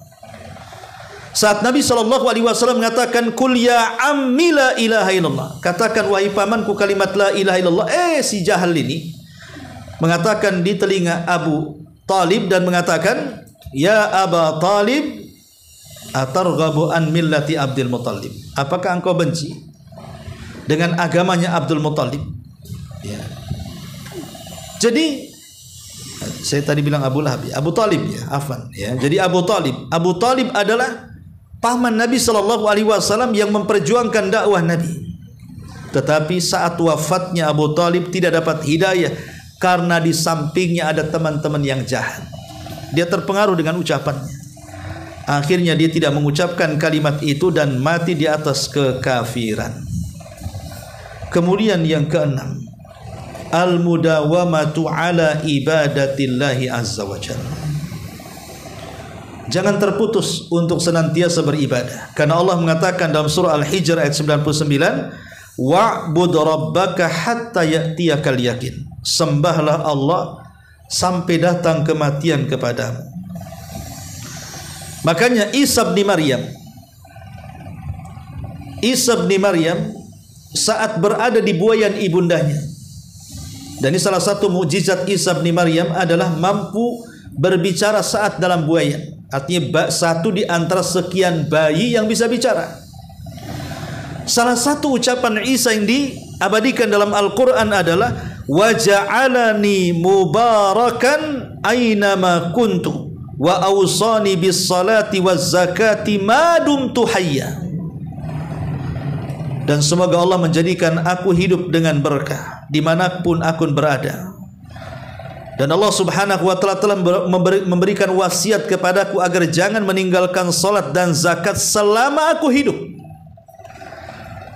Saat Nabi SAW mengatakan kul ya ammi la ilaha illallah, katakan wahai pamanku kalimat la ilaha illallah, si Jahal ini mengatakan di telinga Abu Talib dan mengatakan, ya Aba Talib atarghabu an millati Abdul Muttalib, apakah engkau benci dengan agamanya Abdul Muttalib? Ya. Jadi saya tadi bilang Abu Lahab, Abu Talib ya, afan ya. Jadi Abu Talib adalah paman Nabi SAW yang memperjuangkan dakwah Nabi. Tetapi saat wafatnya Abu Talib tidak dapat hidayah karena di sampingnya ada teman-teman yang jahat. Dia terpengaruh dengan ucapannya. Akhirnya dia tidak mengucapkan kalimat itu dan mati di atas kekafiran. Kemudian yang keenam, al-mudawamatu ala ibadatillahi azza wa jalla. Jangan terputus untuk senantiasa beribadah. Karena Allah mengatakan dalam surah Al-Hijr ayat 99, wa'bud rabbaka hatta ya'tiyakal yakin. Sembahlah Allah sampai datang kematian kepadamu. Makanya Isa bin Maryam saat berada di buayan ibundanya. Dan ini salah satu mukjizat Isa bin Maryam adalah mampu berbicara saat dalam buayan. Artinya satu di antara sekian bayi yang bisa bicara. Salah satu ucapan Isa yang diabadikan dalam Al-Quran adalah waja'alani mubarakan aynama kuntu wa awsani bis salati waz zakati ma dumtu hayya. Dan semoga Allah menjadikan aku hidup dengan berkah dimanapun aku berada. Dan Allah Subhanahu wa ta'ala telah memberikan wasiat kepadaku agar jangan meninggalkan salat dan zakat selama aku hidup.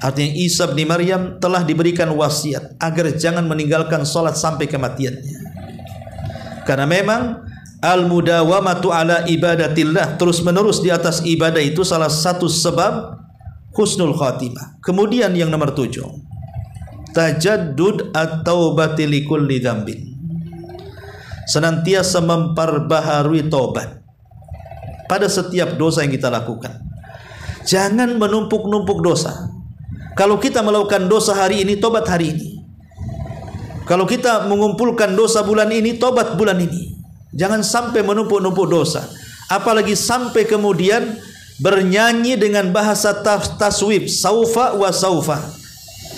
Artinya Isa bin Maryam telah diberikan wasiat agar jangan meninggalkan salat sampai kematiannya. Karena memang al-mudawamatu ala ibadatillah, terus menerus di atas ibadah itu salah satu sebab husnul khatimah. Kemudian yang nomor 7, tajaddud at-taubati likulli dzambin. Senantiasa memperbaharui taubat pada setiap dosa yang kita lakukan. Jangan menumpuk-numpuk dosa. Kalau kita melakukan dosa hari ini, tobat hari ini. Kalau kita mengumpulkan dosa bulan ini, tobat bulan ini. Jangan sampai menumpuk-numpuk dosa. Apalagi sampai kemudian bernyanyi dengan bahasa taswib, saufa wa saufa.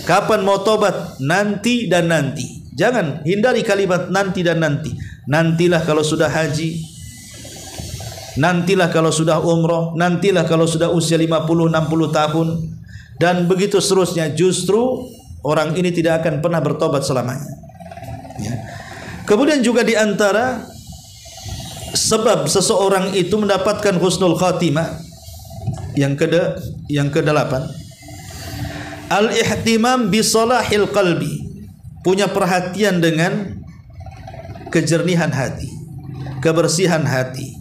Kapan mau tobat? Nanti dan nanti. Jangan hindari kalimat nanti dan nanti. Nantilah kalau sudah haji, nantilah kalau sudah umroh, nantilah kalau sudah usia 50-60 tahun, dan begitu seterusnya. Justru orang ini tidak akan pernah bertobat selamanya. Ya. Kemudian juga di antara sebab seseorang itu mendapatkan husnul khatimah yang ke-8, al-ihtimam bi salahil qalbi, punya perhatian dengan kejernihan hati, kebersihan hati.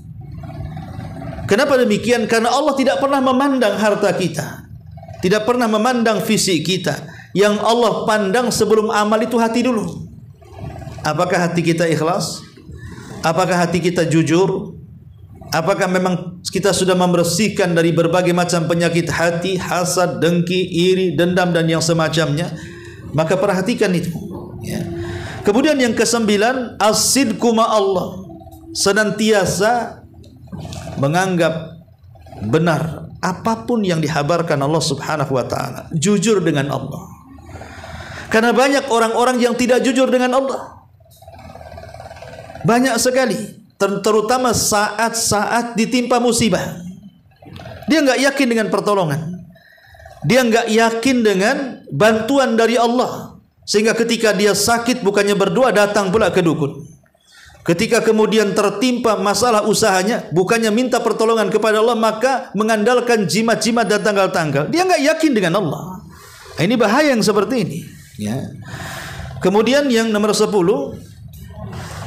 Kenapa demikian? Karena Allah tidak pernah memandang harta kita, tidak pernah memandang fisik kita. Yang Allah pandang sebelum amal itu hati dulu. Apakah hati kita ikhlas? Apakah hati kita jujur? Apakah memang kita sudah membersihkan dari berbagai macam penyakit hati, hasad, dengki, iri, dendam, dan yang semacamnya? Maka perhatikan itu. Ya. Kemudian yang ke-9, as-sidqu ma'allah, senantiasa menganggap benar apapun yang dihabarkan Allah Subhanahu wa ta'ala, jujur dengan Allah. Karena banyak orang-orang yang tidak jujur dengan Allah, banyak sekali, terutama saat-saat ditimpa musibah. Dia enggak yakin dengan pertolongan, dia enggak yakin dengan bantuan dari Allah, sehingga ketika dia sakit bukannya berdoa, datang pula ke dukun. Ketika kemudian tertimpa masalah usahanya, bukannya minta pertolongan kepada Allah, maka mengandalkan jimat-jimat dan tanggal-tanggal. Dia enggak yakin dengan Allah. Ini bahaya yang seperti ini, ya. Kemudian yang nomor 10,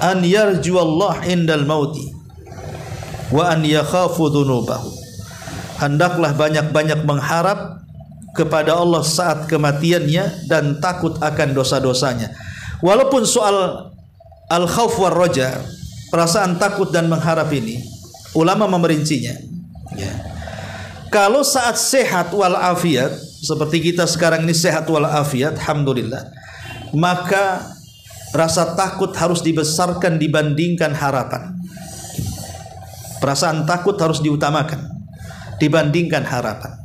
an yarju Allah indal mauti wa an yakhafu dhunubahu. Hendaklah banyak-banyak mengharap kepada Allah saat kematiannya dan takut akan dosa-dosanya. Walaupun soal al-khauf war raja, perasaan takut dan mengharap ini, ulama memerincinya. Ya. Kalau saat sehat wal afiat, seperti kita sekarang ini sehat wal afiat, alhamdulillah, maka rasa takut harus dibesarkan dibandingkan harapan. Perasaan takut harus diutamakan dibandingkan harapan.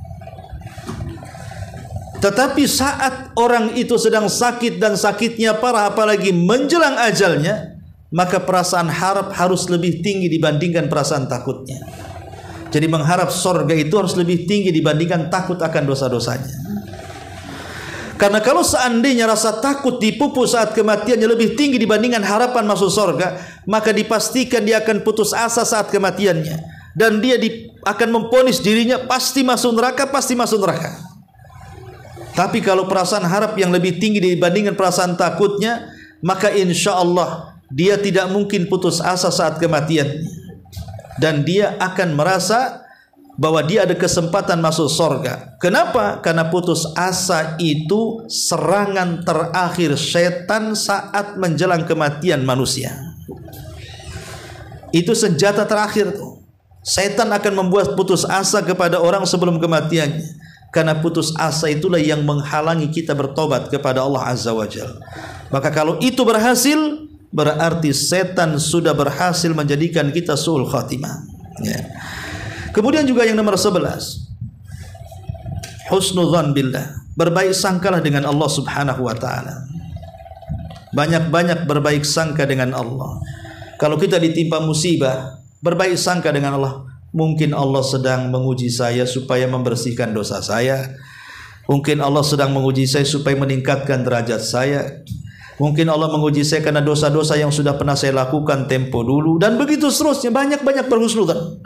Tetapi saat orang itu sedang sakit dan sakitnya parah, apalagi menjelang ajalnya, maka perasaan harap harus lebih tinggi dibandingkan perasaan takutnya. Jadi mengharap surga itu harus lebih tinggi dibandingkan takut akan dosa-dosanya. Karena kalau seandainya rasa takut dipupuk saat kematiannya lebih tinggi dibandingkan harapan masuk surga, maka dipastikan dia akan putus asa saat kematiannya, dan dia akan memponis dirinya pasti masuk neraka, pasti masuk neraka. Tapi kalau perasaan harap yang lebih tinggi dibandingkan perasaan takutnya, maka insya Allah dia tidak mungkin putus asa saat kematiannya, dan dia akan merasa bahwa dia ada kesempatan masuk surga. Kenapa? Karena putus asa itu serangan terakhir setan saat menjelang kematian manusia. Itu senjata terakhir tuh. Setan akan membuat putus asa kepada orang sebelum kematiannya. Karena putus asa itulah yang menghalangi kita bertobat kepada Allah Azza wa Jalla. Maka kalau itu berhasil, berarti setan sudah berhasil menjadikan kita su'ul khatimah. Ya. Kemudian juga yang nomor 11, husnudzan billah, berbaik sangkalah dengan Allah Subhanahu wa ta'ala. Banyak-banyak berbaik sangka dengan Allah. Kalau kita ditimpa musibah, berbaik sangka dengan Allah. Mungkin Allah sedang menguji saya supaya membersihkan dosa saya. Mungkin Allah sedang menguji saya supaya meningkatkan derajat saya. Mungkin Allah menguji saya karena dosa-dosa yang sudah pernah saya lakukan tempo dulu, dan begitu seterusnya. Banyak-banyak berhusnudzan,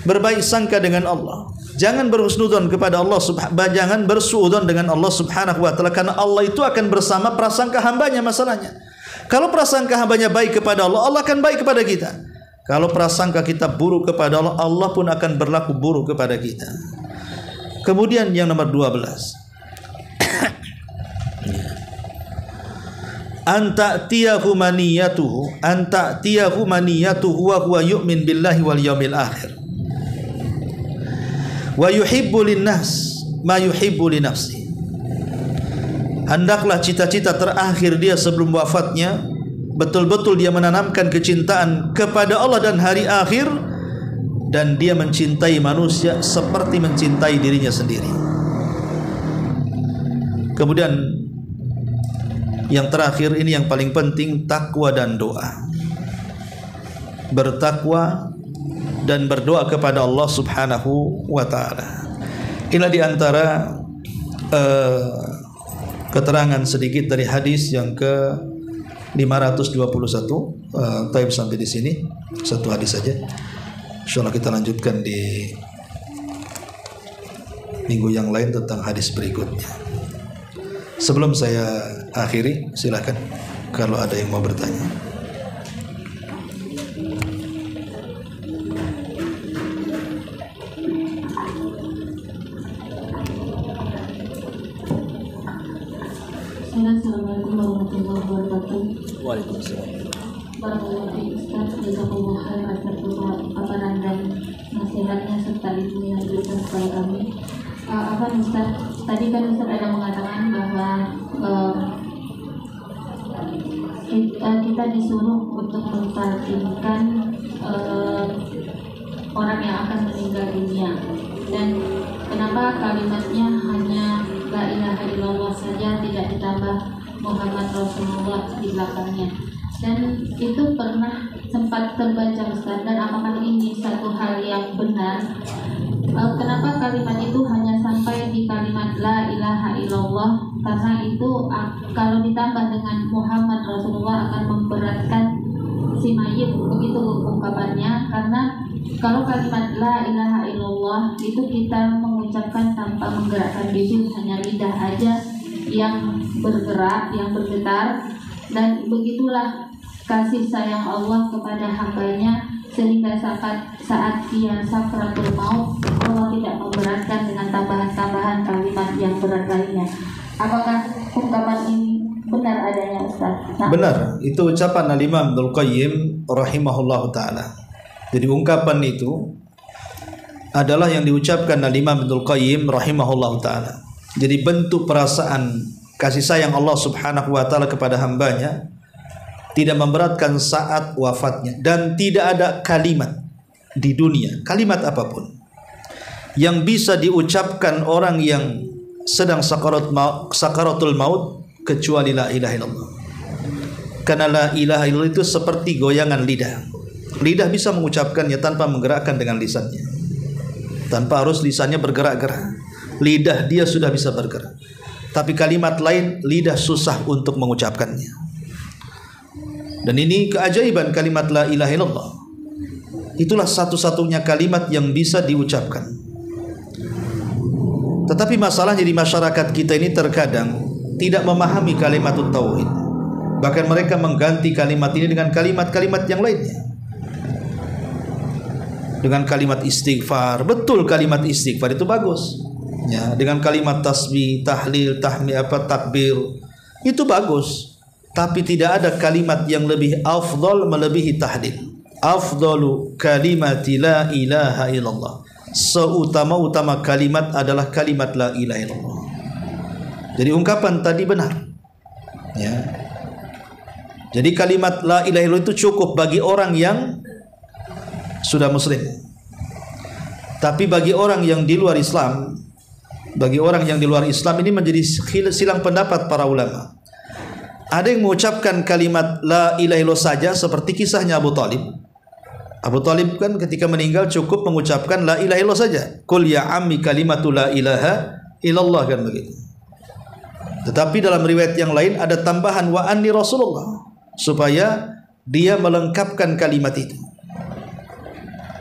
berbaik sangka dengan Allah. Jangan berhusnudzon kepada Allah, jangan bersuudzon dengan Allah Subhanahu wa ta'ala, karena Allah itu akan bersama prasangka hambanya. Masalahnya, kalau prasangka hambanya baik kepada Allah, Allah akan baik kepada kita. Kalau prasangka kita buruk kepada Allah, Allah pun akan berlaku buruk kepada kita. Kemudian yang nomor 12, anta'tiyahu maniyatuhu wa huwa yu'min billahi wal yawmil akhir wa yuhibbu linnas ma yuhibbu li nafsi. Hendaklah cita-cita terakhir dia sebelum wafatnya betul-betul dia menanamkan kecintaan kepada Allah dan hari akhir, dan dia mencintai manusia seperti mencintai dirinya sendiri. Kemudian yang terakhir ini yang paling penting, takwa dan doa. Bertakwa dan berdoa kepada Allah Subhanahu wa taala. Inilah di antara keterangan sedikit dari hadis yang ke 521. Taib sampai di sini satu hadis saja. Insyaallah kita lanjutkan di minggu yang lain tentang hadis berikutnya. Sebelum saya akhiri, silakan kalau ada yang mau bertanya. Assalamualaikum warahmatullahi wabarakatuh. Waalaikumsalam. Barakallahu Ustaz, jazakallahu khairan atas paparan dan nasihatnya serta ilmu yang diberikan kepada kami. Ustaz, tadi kan Ustaz ada mengatakan bahwa kita disuruh untuk memperhatikan orang yang akan meninggal dunia, dan kenapa kalimatnya hanya la ilaha illallah saja, tidak ditambah Muhammad Rasulullah di belakangnya? Dan itu pernah sempat terbaca Ustaz, dan apakah ini satu hal yang benar? Kenapa kalimat itu hanya sampai di kalimat la ilaha illallah? Karena itu kalau ditambah dengan Muhammad Rasulullah akan memberatkan si mayit, begitu ungkapannya. Karena kalau kalimat la ilaha illallah itu kita mengucapkan tanpa menggerakkan bibir, hanya lidah aja yang bergerak, yang bergetar, dan begitulah kasih sayang Allah kepada hambanya, sehingga saat dia sakratul maut, Allah tidak memberatkan dengan tambahan-tambahan kalimat yang berat lainnya. Apakah ungkapan ini benar adanya Ustaz? Benar, itu ucapan Al-Imam Ibnul Qayyim rahimahullahu ta'ala. Jadi ungkapan itu adalah yang diucapkan Al-Imam Ibnul Qayyim rahimahullahu ta'ala. Jadi bentuk perasaan kasih sayang Allah subhanahu wa ta'ala kepada hambanya, tidak memberatkan saat wafatnya. Dan tidak ada kalimat di dunia, kalimat apapun, yang bisa diucapkan orang yang sedang sakaratul maut kecuali la ilaha illallah. Karena la ilaha illallah itu seperti goyangan lidah. Lidah bisa mengucapkannya tanpa menggerakkan dengan lisannya, tanpa harus lisannya bergerak-gerak. Lidah dia sudah bisa bergerak. Tapi kalimat lain lidah susah untuk mengucapkannya. Dan ini keajaiban kalimat la ilaha illallah. Itulah satu-satunya kalimat yang bisa diucapkan. Tetapi masalahnya di masyarakat kita ini terkadang tidak memahami kalimat tauhid. Bahkan mereka mengganti kalimat ini dengan kalimat-kalimat yang lainnya. Dengan kalimat istighfar, betul kalimat istighfar itu bagus. Ya, dengan kalimat tasbih, tahlil, tahmid, takbir itu bagus. Tapi tidak ada kalimat yang lebih afdal melebihi tahlil. Afdalu kalimati la ilaha illallah. Seutama-utama kalimat adalah kalimat la ilaha illallah. Jadi ungkapan tadi benar. Ya. Jadi kalimat la ilaha illallah itu cukup bagi orang yang sudah muslim. Tapi bagi orang yang di luar Islam, bagi orang yang di luar Islam ini menjadi silang pendapat para ulama. Ada yang mengucapkan kalimat la ilaha illallah saja seperti kisahnya Abu Talib. Abu Talib kan ketika meninggal cukup mengucapkan la ilaha illallah saja. Qul ya ammi kalimatu la ilaha illallah, kan begitu. Tetapi dalam riwayat yang lain ada tambahan wa anni Rasulullah, supaya dia melengkapkan kalimat itu.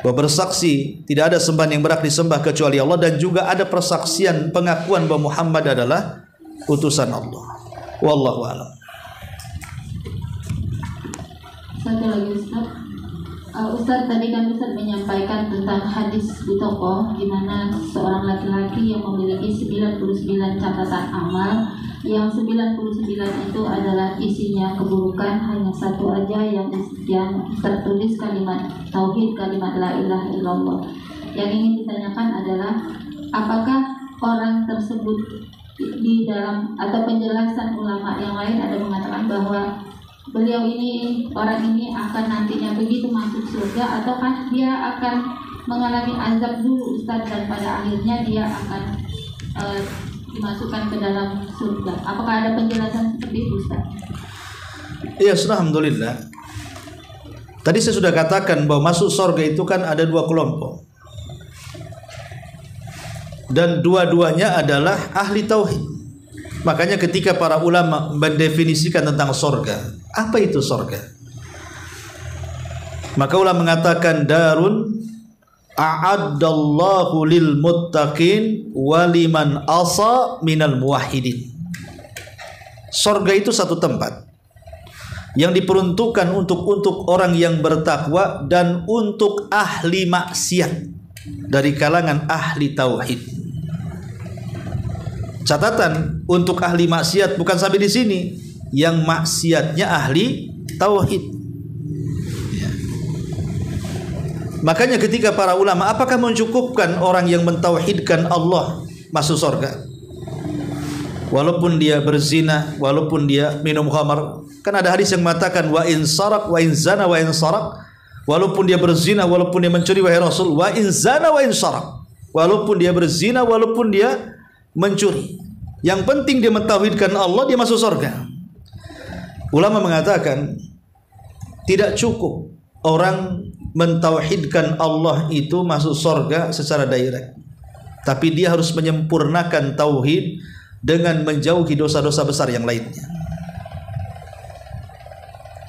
Bahwa bersaksi tidak ada sembahan yang berhak disembah kecuali Allah, dan juga ada persaksian pengakuan bahwa Muhammad adalah utusan Allah. Wallahu a'lam. Satu lagi Ustaz, tadi kan Ustaz menyampaikan tentang hadis di toko, di mana seorang laki-laki yang memiliki 99 catatan amal, yang 99 itu adalah isinya keburukan, hanya satu aja yang tertulis kalimat tauhid, kalimat la ilaha illallah. Yang ingin ditanyakan adalah apakah orang tersebut di dalam atau penjelasan ulama yang lain ada mengatakan bahwa beliau ini, orang ini akan nantinya begitu masuk surga, ataukah dia akan mengalami azab dulu Ustaz, dan pada akhirnya dia akan dimasukkan ke dalam surga. Apakah ada penjelasan seperti itu, Ustaz? Iya, alhamdulillah. Tadi saya sudah katakan bahwa masuk surga itu kan ada dua kelompok. Dan dua-duanya adalah ahli tauhid. Makanya ketika para ulama mendefinisikan tentang surga, apa itu surga? Maka ulama mengatakan darun a'addallahu lil muttaqin waliman asa minal muwahhidin. Surga itu satu tempat yang diperuntukkan untuk orang yang bertakwa dan untuk ahli maksiat dari kalangan ahli tauhid. Catatan untuk ahli maksiat bukan sampai di sini, yang maksiatnya ahli tauhid. Ya. Makanya ketika para ulama, apakah mencukupkan orang yang mentauhidkan Allah masuk surga? Walaupun dia berzina, walaupun dia minum khamar. Kan ada hadis yang mengatakan wa in sarak wa in zana wa in sarak. Walaupun dia berzina, walaupun dia mencuri, wahai Rasul, wa in zana wa in sarak. Walaupun dia berzina, walaupun dia mencuri, yang penting dia mentauhidkan Allah, dia masuk surga. Ulama mengatakan tidak cukup orang mentauhidkan Allah itu masuk surga secara direct, tapi dia harus menyempurnakan tauhid dengan menjauhi dosa-dosa besar yang lainnya.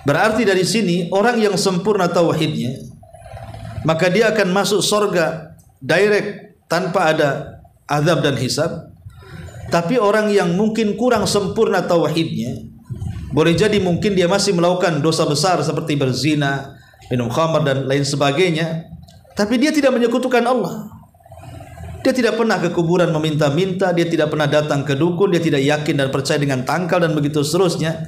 Berarti dari sini orang yang sempurna tauhidnya, maka dia akan masuk surga direct tanpa ada azab dan hisab. Tapi orang yang mungkin kurang sempurna tauhidnya, boleh jadi mungkin dia masih melakukan dosa besar seperti berzina, minum khamar dan lain sebagainya, tapi dia tidak menyekutukan Allah. Dia tidak pernah ke kuburan meminta-minta, dia tidak pernah datang ke dukun, dia tidak yakin dan percaya dengan tangkal dan begitu seterusnya.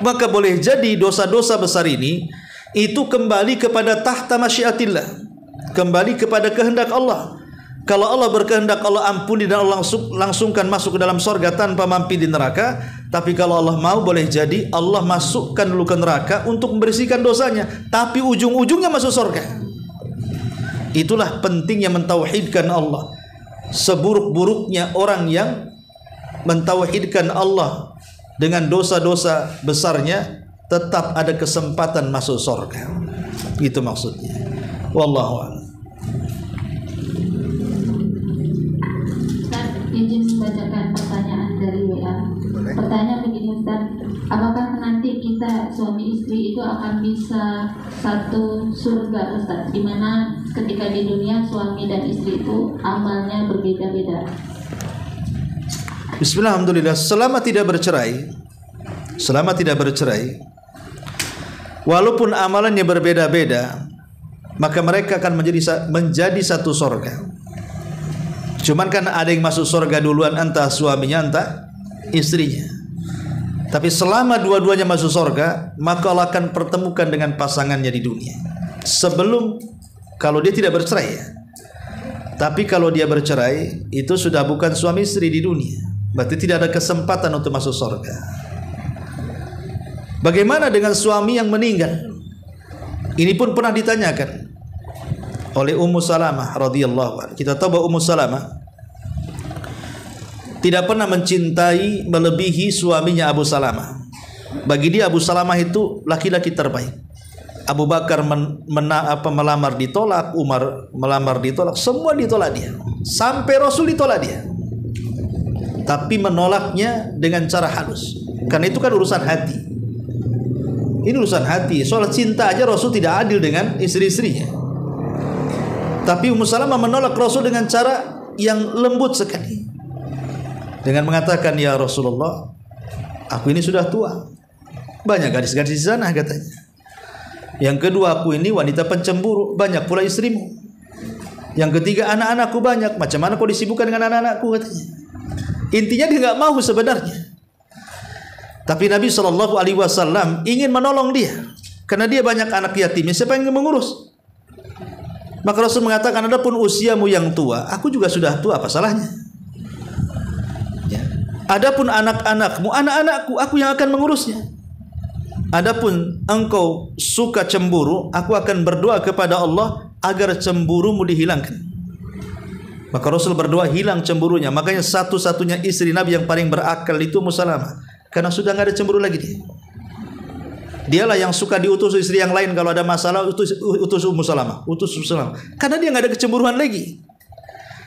Maka boleh jadi dosa-dosa besar ini itu kembali kepada tahta masyiatillah, kembali kepada kehendak Allah. Kalau Allah berkehendak, Allah ampuni dan Allah langsungkan masuk ke dalam surga tanpa mampir di neraka. Tapi kalau Allah mau, boleh jadi Allah masukkan dulu ke neraka untuk membersihkan dosanya, tapi ujung-ujungnya masuk surga. Itulah pentingnya mentauhidkan Allah. Seburuk-buruknya orang yang mentauhidkan Allah dengan dosa-dosa besarnya, tetap ada kesempatan masuk surga. Itu maksudnya. Wallahu a'lam. Izin membacakan pertanyaan dari WA. Pertanyaan begini, Ustaz, apakah nanti kita suami istri itu akan bisa satu surga, Ustaz, di mana ketika di dunia suami dan istri itu amalnya berbeda-beda? Bismillah, alhamdulillah. Selama tidak bercerai, walaupun amalannya berbeda-beda, maka mereka akan menjadi satu surga. Cuman kan ada yang masuk surga duluan, entah suaminya entah istrinya. Tapi selama dua-duanya masuk surga, maka Allah akan pertemukan dengan pasangannya di dunia. Sebelum, kalau dia tidak bercerai ya. Tapi kalau dia bercerai, itu sudah bukan suami istri di dunia. Berarti tidak ada kesempatan untuk masuk surga. Bagaimana dengan suami yang meninggal? Ini pun pernah ditanyakan oleh Ummu Salamah radhiyallahu anha. Kita tahu bahwa Ummu Salamah tidak pernah mencintai melebihi suaminya Abu Salamah. Bagi dia Abu Salamah itu laki-laki terbaik. Abu Bakar melamar ditolak, Umar melamar ditolak, semua ditolak dia. Sampai Rasul ditolak dia. Tapi menolaknya dengan cara halus. Karena itu kan urusan hati. Ini urusan hati. Soal cinta aja Rasul tidak adil dengan istri-istrinya. Tapi Ummu Salamah menolak Rasul dengan cara yang lembut sekali, dengan mengatakan, ya Rasulullah, aku ini sudah tua, banyak gadis-gadis di sana katanya. Yang kedua, aku ini wanita pencemburu, banyak pula istrimu. Yang ketiga, anak-anakku banyak, macam mana kau disibukkan dengan anak-anakku katanya. Intinya dia nggak mau sebenarnya. Tapi Nabi SAW ingin menolong dia, karena dia banyak anak yatim, siapa yang mengurus? Maka Rasul mengatakan, adapun usiamu yang tua, aku juga sudah tua, apa salahnya? Ya. Adapun anak-anakmu, anak-anakku, aku yang akan mengurusnya. Adapun engkau suka cemburu, aku akan berdoa kepada Allah agar cemburumu dihilangkan. Maka Rasul berdoa hilang cemburunya. Makanya satu-satunya istri Nabi yang paling berakal itu Ummu Salamah, karena sudah nggak ada cemburu lagi dia. Dialah yang suka diutus istri yang lain kalau ada masalah, utus Ummu Salamah, utus Ummu Salamah. Karena dia nggak ada kecemburuan lagi.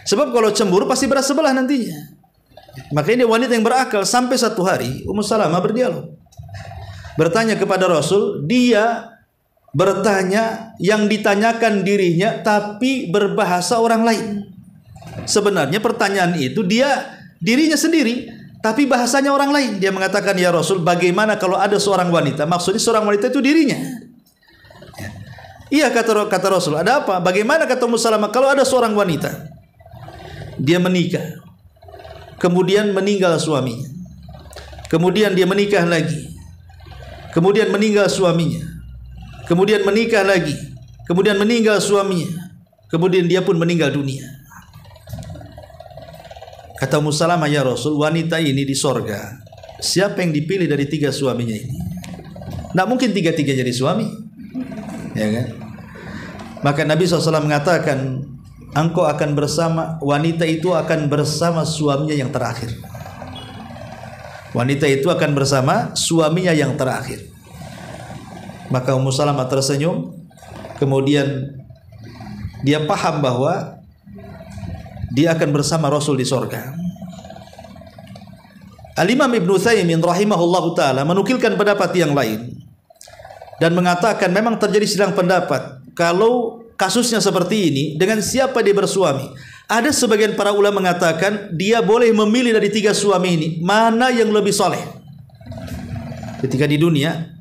Sebab kalau cemburu pasti berat sebelah nantinya. Makanya dia wanita yang berakal. Sampai satu hari Ummu Salamah berdialog, bertanya kepada Rasul. Dia bertanya yang ditanyakan dirinya tapi berbahasa orang lain. Sebenarnya pertanyaan itu dirinya sendiri, tapi bahasanya orang lain. Dia mengatakan, ya Rasul, bagaimana kalau ada seorang wanita? Maksudnya seorang wanita itu dirinya. Iya, kata Rasul, ada apa? Bagaimana, kata Ummu Salamah, kalau ada seorang wanita, dia menikah, kemudian meninggal suaminya, kemudian dia menikah lagi, kemudian meninggal suaminya, kemudian menikah lagi, kemudian meninggal suaminya, kemudian dia pun meninggal dunia. Kata Ummu Salamah, ya Rasul, wanita ini di sorga, siapa yang dipilih dari 3 suaminya ini? Tidak mungkin 3-3 jadi suami, ya kan? Maka Nabi SAW mengatakan, engkau akan bersama, wanita itu akan bersama suaminya yang terakhir. Wanita itu akan bersama suaminya yang terakhir. Maka Ummu Salamah tersenyum, kemudian dia paham bahwa dia akan bersama Rasul di sorga. Al-Imam Ibn Utsaimin rahimahullahu ta'ala menukilkan pendapat yang lain dan mengatakan memang terjadi sidang pendapat kalau kasusnya seperti ini, dengan siapa dia bersuami. Ada sebagian para ulama mengatakan dia boleh memilih dari 3 suami ini mana yang lebih soleh ketika di dunia,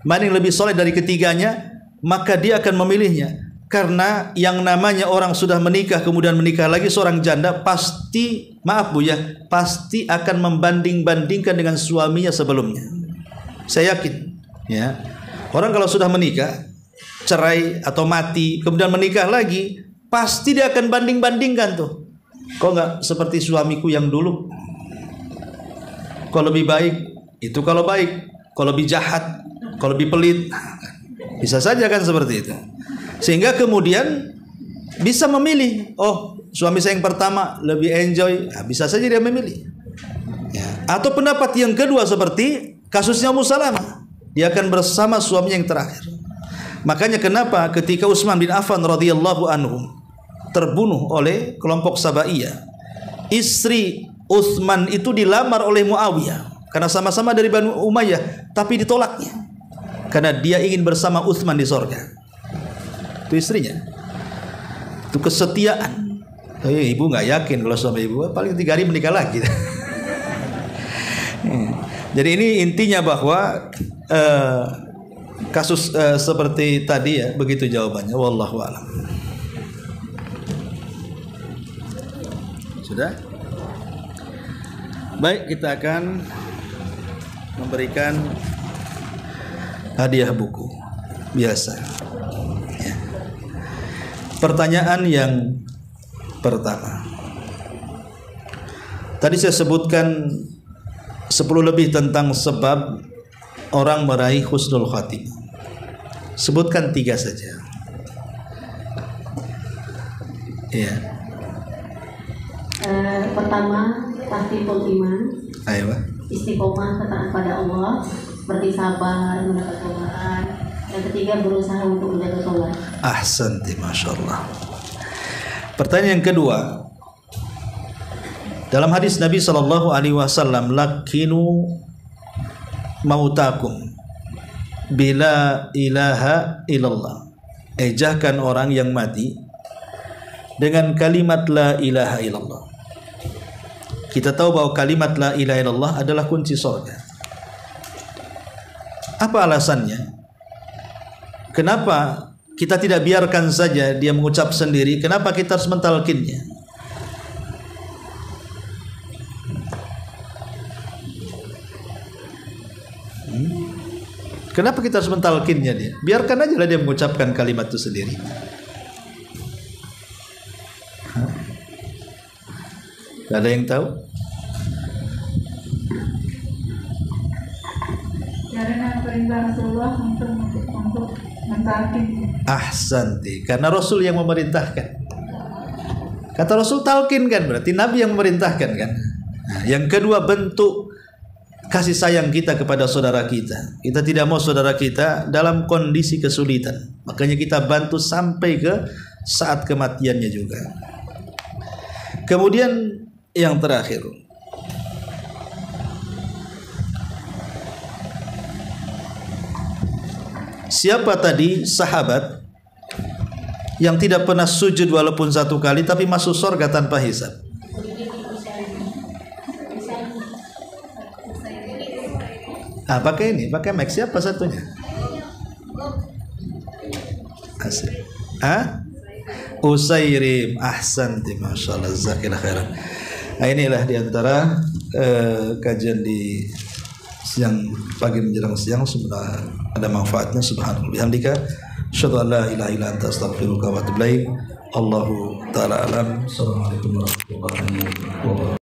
mana yang lebih soleh dari ketiganya, maka dia akan memilihnya. Karena yang namanya orang sudah menikah kemudian menikah lagi, seorang janda pasti, maaf Bu ya, pasti akan membanding-bandingkan dengan suaminya sebelumnya. Saya yakin ya, orang kalau sudah menikah, cerai atau mati kemudian menikah lagi, pasti dia akan banding-bandingkan tuh. Kok nggak seperti suamiku yang dulu? Kok lebih baik? Itu kalau baik. Kalau lebih jahat, kalau lebih pelit, bisa saja kan seperti itu. Sehingga kemudian bisa memilih, oh suami saya yang pertama lebih enjoy, nah, bisa saja dia memilih ya. Atau pendapat yang kedua seperti kasusnya Ummu Salamah, dia akan bersama suaminya yang terakhir. Makanya kenapa ketika Utsman bin Affan radhiyallahu anhu terbunuh oleh kelompok Sabaiyah, istri Utsman itu dilamar oleh Muawiyah karena sama-sama dari Banu Umayyah, tapi ditolaknya karena dia ingin bersama Utsman di sorga. Itu istrinya, itu kesetiaan. Ibu nggak yakin kalau suami ibu paling 3 hari menikah lagi. Jadi ini intinya bahwa kasus seperti tadi ya, begitu jawabannya. Wallahu a'lam. Sudah? Baik, kita akan memberikan hadiah buku biasa. Pertanyaan yang pertama, tadi saya sebutkan 10 lebih tentang sebab orang meraih husnul khatimah. Sebutkan 3 saja. Iya. Pertama, tahqiqul iman. Ayo. Istiqomah ketaat pada Allah, seperti sabar, mendapat cobaan. Yang ketiga, berusaha untuk menjaga sholat. Ahsanti, Masya Allah. Pertanyaan yang kedua, dalam hadis Nabi SAW, lakinu mautakum bila ilaha illallah. Ejahkan orang yang mati dengan kalimat la ilaha illallah. Kita tahu bahwa kalimat la ilaha illallah adalah kunci surga. Apa alasannya? Kenapa kita tidak biarkan saja dia mengucap sendiri? Kenapa kita harus mentalkinnya? Kenapa kita harus mentalkinnya dia? Biarkan aja lah dia mengucapkan kalimat itu sendiri. Gak ada yang tahu? Karena perintah Rasulullah untuk mentalkin. Ahsanti, karena Rasul yang memerintahkan. Kata Rasul talqin kan, berarti Nabi yang memerintahkan kan. Nah, yang kedua bentuk kasih sayang kita kepada saudara kita. Kita tidak mau saudara kita dalam kondisi kesulitan. Makanya kita bantu sampai ke saat kematiannya juga. Kemudian yang terakhir, siapa tadi sahabat yang tidak pernah sujud walaupun satu kali tapi masuk surga tanpa hisab? Ah, pakai ini, pakai mic. Siapa satunya? Asik. Ah? Usairim. Ahsanti, masyaallah, jazakallahu khairan. Nah, inilah diantara kajian di siang pagi menjelang siang, semoga ada manfaatnya. Subhanallah bihamdika, asyhadu an la ilaha illa anta, astaghfiruka wa atubu ilaik. Allahu taala alam. Assalamualaikum warahmatullahi wabarakatuh.